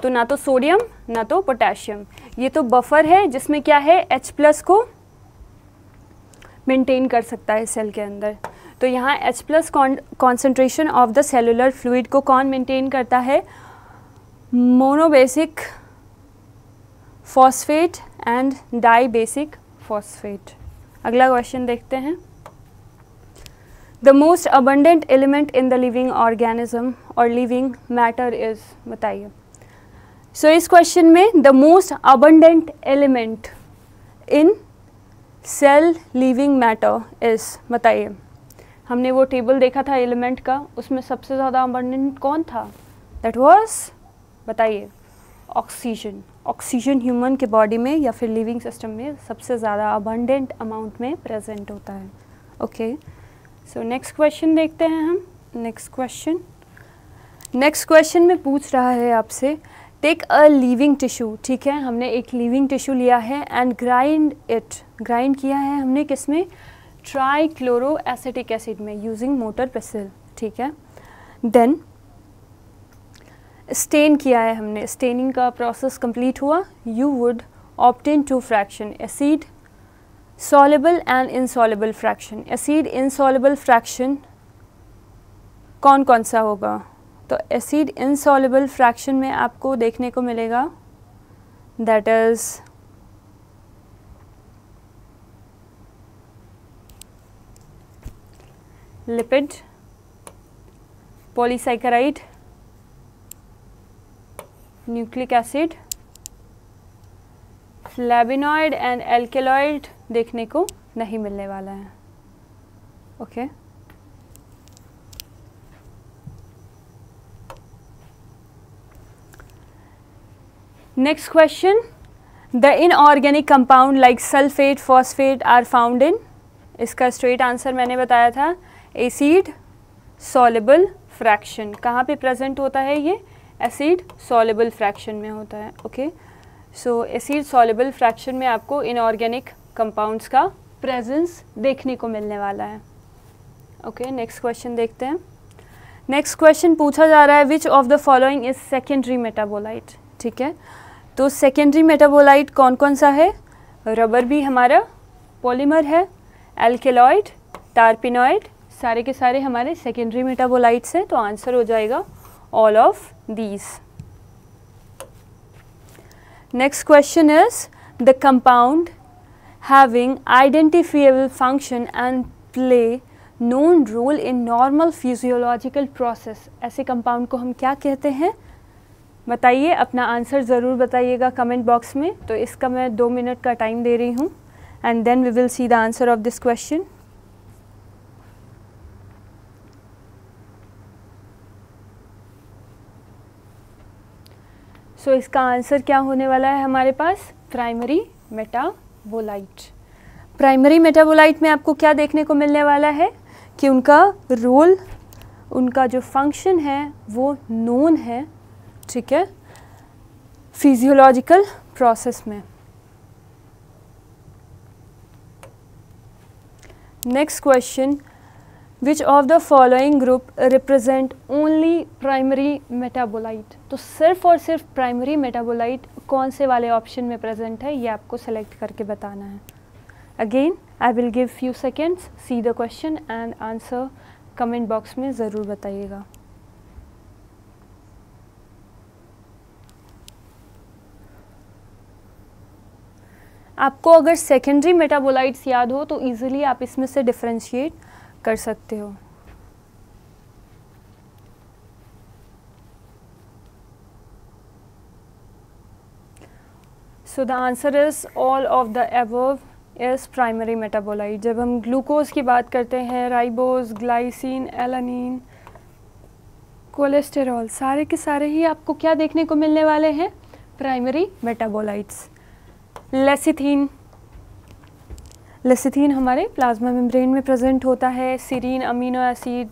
S1: तो ना तो सोडियम ना तो पोटेशियम, ये तो बफर है जिसमें क्या है H+ को मेंटेन कर सकता है सेल के अंदर। तो यहाँ H+ concentration of the cellular fluid को कौन मेंटेन करता है, monobasic phosphate and di basic phosphate. अगला क्वेश्चन देखते हैं, the most abundant element in the living organism और लिविंग मैटर इज, बताइए। सो इस क्वेश्चन में the most abundant element in cell living matter is, बताइए। हमने वो टेबल देखा था एलिमेंट का, उसमें सबसे ज़्यादा अबंडेंट कौन था, दैट वाज, बताइए, ऑक्सीजन। ऑक्सीजन ह्यूमन के बॉडी में या फिर लिविंग सिस्टम में सबसे ज़्यादा अबंडेंट अमाउंट में प्रेजेंट होता है। ओके, सो नेक्स्ट क्वेश्चन देखते हैं हम। नेक्स्ट क्वेश्चन में पूछ रहा है आपसे, टेक अ लिविंग टिश्यू, ठीक है, हमने एक लिविंग टिश्यू लिया है एंड ग्राइंड इट, ग्राइंड किया है हमने किस में, ट्राइक्लोरो एसिटिक एसिड में यूजिंग मोटर पेसिल। ठीक है, देन स्टेन किया है हमने, स्टेनिंग का प्रोसेस कंप्लीट हुआ, you would obtain 2 fraction, acid soluble and insoluble fraction. Acid insoluble fraction कौन कौन सा होगा, तो एसिड इनसॉल्युबल फ्रैक्शन में आपको देखने को मिलेगा that is lipid, polysaccharide, nucleic acid, flavonoid and alkaloid देखने को नहीं मिलने वाला है। Okay, next question, the inorganic compound like sulphate phosphate are found in, इसका स्ट्रेट आंसर मैंने बताया था एसिड सॉल्युबल फ्रैक्शन। कहाँ पे प्रेजेंट होता है ये? एसिड सॉल्युबल फ्रैक्शन में होता है। ओके, सो एसिड सॉल्युबल फ्रैक्शन में आपको इनऑर्गेनिक कंपाउंड्स का प्रेजेंस देखने को मिलने वाला है। ओके, नेक्स्ट क्वेश्चन देखते हैं। नेक्स्ट क्वेश्चन पूछा जा रहा है which of the following is secondary metabolite. ठीक है, तो सेकेंडरी मेटाबोलाइट कौन कौन सा है? रबर भी हमारा पॉलीमर है, एल्केलॉइड, टार्पिनॉइड, सारे के सारे हमारे सेकेंडरी मेटाबोलाइट्स हैं। तो आंसर हो जाएगा all of these. Next question is the compound having identifiable function and play known role in normal physiological process. ऐसे कंपाउंड को हम क्या कहते हैं? बताइए, अपना आंसर ज़रूर बताइएगा कमेंट बॉक्स में। तो इसका मैं 2 मिनट का टाइम दे रही हूँ and then we will see the answer of this question. So इसका आंसर क्या होने वाला है हमारे पास? Primary metabolite. प्राइमरी मेटाबोलाइट में आपको क्या देखने को मिलने वाला है कि उनका रोल, उनका जो फंक्शन है वो नोन है। ठीक है, फिजियोलॉजिकल प्रोसेस में। Next question, which of the following group represent only primary metabolite. तो सिर्फ और सिर्फ प्राइमरी मेटाबोलाइट कौन से वाले ऑप्शन में प्रेजेंट है ये आपको सेलेक्ट करके बताना है। Again I will give few seconds, see the question and answer comment box में ज़रूर बताइएगा। आपको अगर सेकेंडरी मेटाबोलाइट्स याद हो तो इजीली आप इसमें से डिफरेंशिएट कर सकते हो। So the answer is all of the above is primary metabolite. जब हम ग्लूकोज की बात करते हैं, राइबोज, ग्लाइसिन, एलानिन, कोलेस्टेरॉल, सारे के सारे ही आपको क्या देखने को मिलने वाले हैं? Primary metabolites. लेसिथीन, लेसिथीन हमारे प्लाज्मा मेम्ब्रेन में प्रेजेंट होता है। Serine amino acid,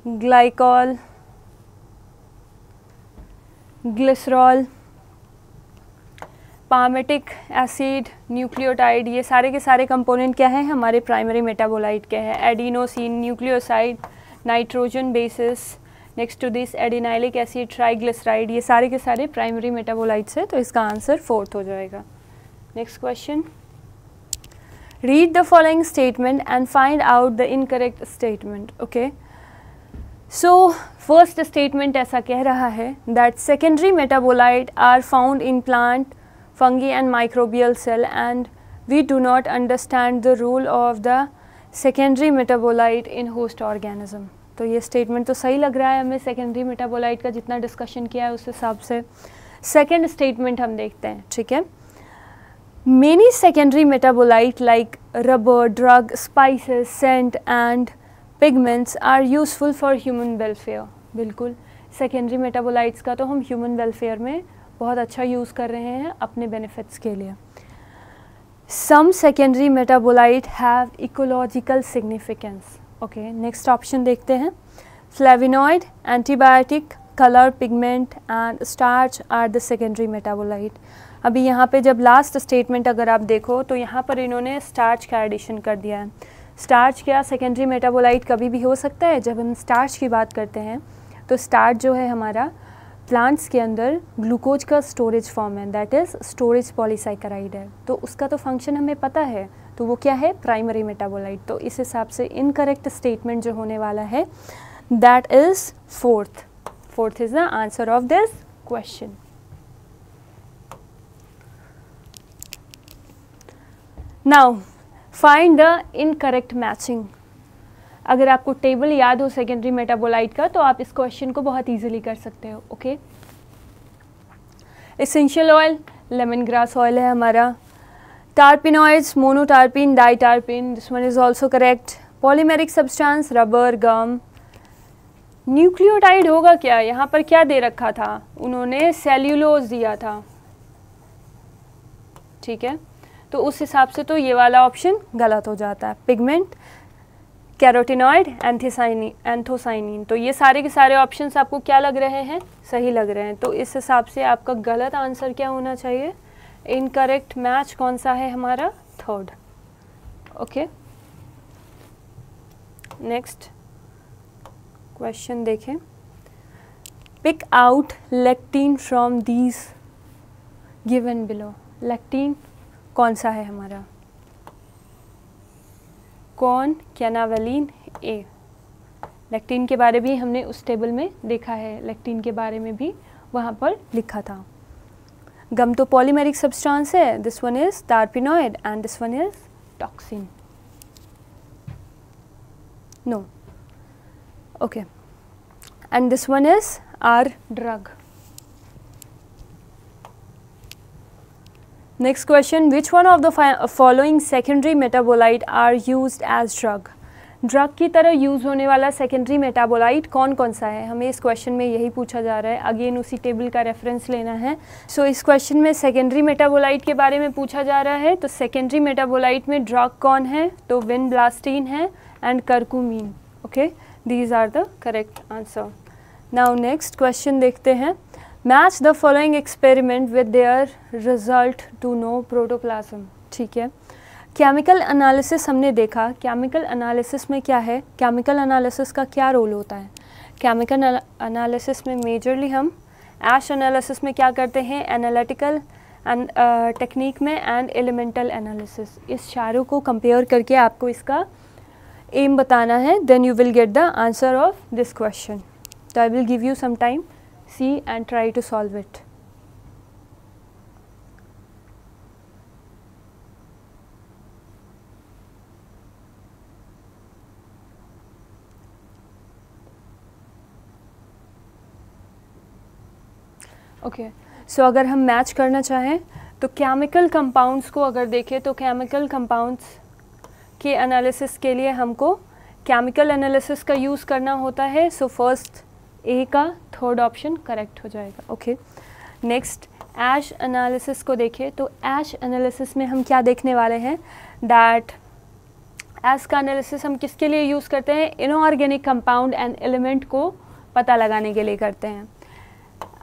S1: glycol, glycerol, palmitic acid, nucleotide, ये सारे के सारे कंपोनेंट क्या हैं? हमारे प्राइमरी मेटाबोलाइट के हैं। Adenosine, nucleoside, nitrogen basis, next to this adenylic acid, triglyceride, ये सारे के सारे प्राइमरी मेटाबोलाइट्स है। तो इसका आंसर 4th हो जाएगा। Next question, read the following statement and find out the incorrect statement. Okay, so first statement ऐसा कह रहा है that secondary metabolite are found in plant, fungi and microbial cell and we do not understand the role of the secondary metabolite in host organism. तो ये स्टेटमेंट तो सही लग रहा है हमें, सेकेंडरी मेटाबोलाइट का जितना डिस्कशन किया है उस हिसाब से। सेकेंड स्टेटमेंट हम देखते हैं। ठीक है, Many secondary metabolites like rubber, drug, spices, scent and pigments are useful for human welfare। बिल्कुल, सेकेंडरी मेटाबोलाइट्स का तो हम ह्यूमन वेलफेयर में बहुत अच्छा यूज़ कर रहे हैं अपने बेनिफिट्स के लिए। Some secondary metabolites have ecological significance। Okay, next option देखते हैं। Flavonoid, antibiotic, colour, pigment and starch are the secondary metabolite. अभी यहाँ पे जब लास्ट स्टेटमेंट अगर आप देखो तो यहाँ पर इन्होंने स्टार्च का एडिशन कर दिया है। स्टार्च क्या सेकेंडरी मेटाबोलाइट कभी भी हो सकता है? जब हम स्टार्च की बात करते हैं तो स्टार्च जो है हमारा प्लांट्स के अंदर ग्लूकोज का स्टोरेज फॉर्म है, दैट इज़ स्टोरेज पॉलीसाइकेराइड है। तो उसका तो फंक्शन हमें पता है, तो वो क्या है? Primary metabolite. तो इस हिसाब से इनकरेक्ट स्टेटमेंट जो होने वाला है that is 4th। 4th is the answer of this question. Now find the incorrect matching. अगर आपको टेबल याद हो सेकेंडरी मेटाबोलाइट का तो आप इस क्वेश्चन को बहुत इजीली कर सकते हो। Okay, essential oil lemon grass oil है हमारा। Terpenoids monoterpene, diterpene, this one is also correct. Polymeric substance rubber, gum. Nucleotide होगा क्या? यहाँ पर क्या दे रखा था उन्होंने? सेल्यूलोज दिया था। ठीक है, तो उस हिसाब से तो ये वाला ऑप्शन गलत हो जाता है। पिगमेंट, कैरोटिनॉइड, एंथोसाइनिन, तो ये सारे के सारे ऑप्शंस आपको क्या लग रहे हैं, सही लग रहे हैं। तो इस हिसाब से आपका गलत आंसर क्या होना चाहिए, इनकरेक्ट मैच कौन सा है हमारा, थर्ड। ओके, नेक्स्ट क्वेश्चन देखें। Pick out lectin from these given below. Lectin कौन सा है हमारा, कौन, कैनावेलिन, ए। लेक्टिन के बारे में हमने उस टेबल में देखा है, लेक्टिन के बारे में भी वहाँ पर लिखा था। गम तो पॉलीमेरिक सब्सटेंस है, this one is terpenoid and this one is toxin. No, okay, and this one is are drug. Next question, which one of the following secondary metabolite are used as drug? Drug की तरह यूज़ होने वाला सेकेंडरी मेटाबोलाइट कौन कौन सा है, हमें इस क्वेश्चन में यही पूछा जा रहा है। अगेन उसी टेबल का रेफरेंस लेना है। सो इस क्वेश्चन में सेकेंडरी मेटाबोलाइट के बारे में पूछा जा रहा है। तो सेकेंडरी मेटाबोलाइट में ड्रग कौन है, तो विनब्लास्टीन है and curcumin. Okay, these are the correct answer. Now next question देखते हैं। Match the following experiment with their result to know protoplasm. ठीक है, केमिकल एनालिसिस हमने देखा। केमिकल एनालिसिस में क्या है, केमिकल एनालिसिस का क्या रोल होता है। केमिकल एनालिसिस में मेजरली हम ऐश एनालिसिस में क्या करते हैं, एनालिटिकल टेक्निक में एंड एलिमेंटल एनालिसिस। इस चारों को कंपेयर करके आपको इसका एम बताना है, then you will get the answer of this question. तो I will give you some time, see and try to solve it. Okay, so अगर हम मैच करना चाहें तो केमिकल कंपाउंड्स को अगर देखें तो केमिकल कंपाउंड्स के एनालिसिस के लिए हमको केमिकल एनालिसिस का यूज़ करना होता है। सो फर्स्ट ए का थर्ड ऑप्शन करेक्ट हो जाएगा। ओके, नेक्स्ट ऐश एनालिसिस को देखें तो ऐश एनालिसिस में हम क्या देखने वाले हैं, दैट ऐश का एनालिसिस हम किसके लिए यूज़ करते हैं, इनऑर्गेनिक कंपाउंड एंड एलिमेंट को पता लगाने के लिए करते हैं।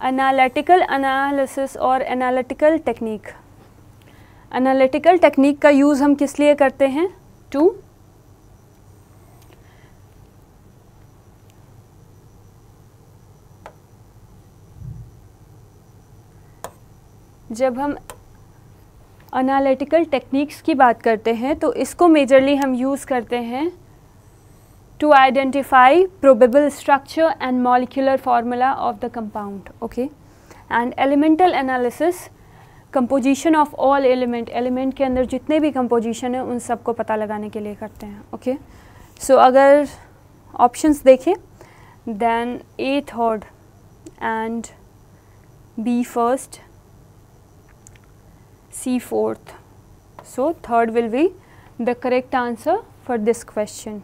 S1: एनालिटिकल एनालिसिस और एनालिटिकल टेक्निक, एनालिटिकल टेक्निक का यूज़ हम किस लिए करते हैं, टू जब हम एनालिटिकल टेक्निक्स की बात करते हैं तो इसको मेजरली हम यूज़ करते हैं to identify probable structure and molecular formula of the compound. Okay, and elemental analysis composition of all element, element के अंदर जितने भी कंपोजिशन है उन सब को पता लगाने के लिए करते हैं। ओके, सो अगर ऑप्शंस देखें, then A third and B first, C fourth. So third will be the correct answer for this question.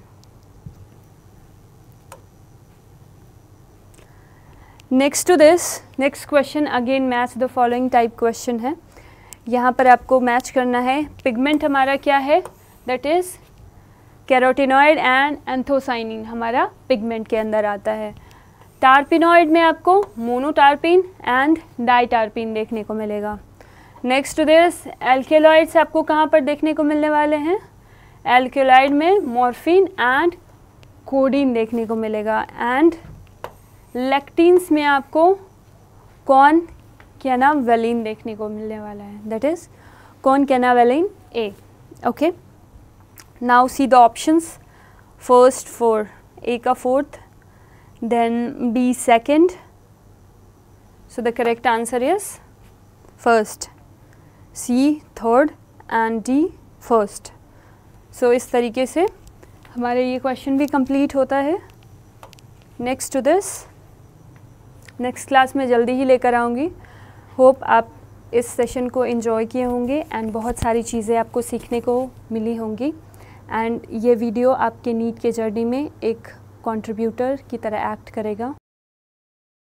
S1: Next to this, next question again match the following type question है। यहाँ पर आपको मैच करना है। पिगमेंट हमारा क्या है, that is carotenoid and anthocyanin हमारा पिगमेंट के अंदर आता है। टार्पिनॉइड में आपको मोनोटार्पिन एंड डाइटार्पिन देखने को मिलेगा। नेक्स्ट टू दिस एल्केलॉइड्स आपको कहाँ पर देखने को मिलने वाले हैं, एल्केलॉइड में मॉर्फिन एंड कोडीन देखने को मिलेगा। एंड लेक्टिन्स में आपको कौन, कैनावेलिन देखने को मिलने वाला है, दैट इज़ कौन, canavalin A. Okay, now see the options. First four, A का fourth, then B second, so the correct answer is first, C third and D first. सो इस तरीके से हमारे ये क्वेश्चन भी कंप्लीट होता है। Next to this, next class में जल्दी ही लेकर आऊँगी। होप आप इस सेशन को एंजॉय किए होंगे एंड बहुत सारी चीज़ें आपको सीखने को मिली होंगी। एंड ये वीडियो आपके नीट के जर्नी में एक कंट्रीब्यूटर की तरह एक्ट करेगा।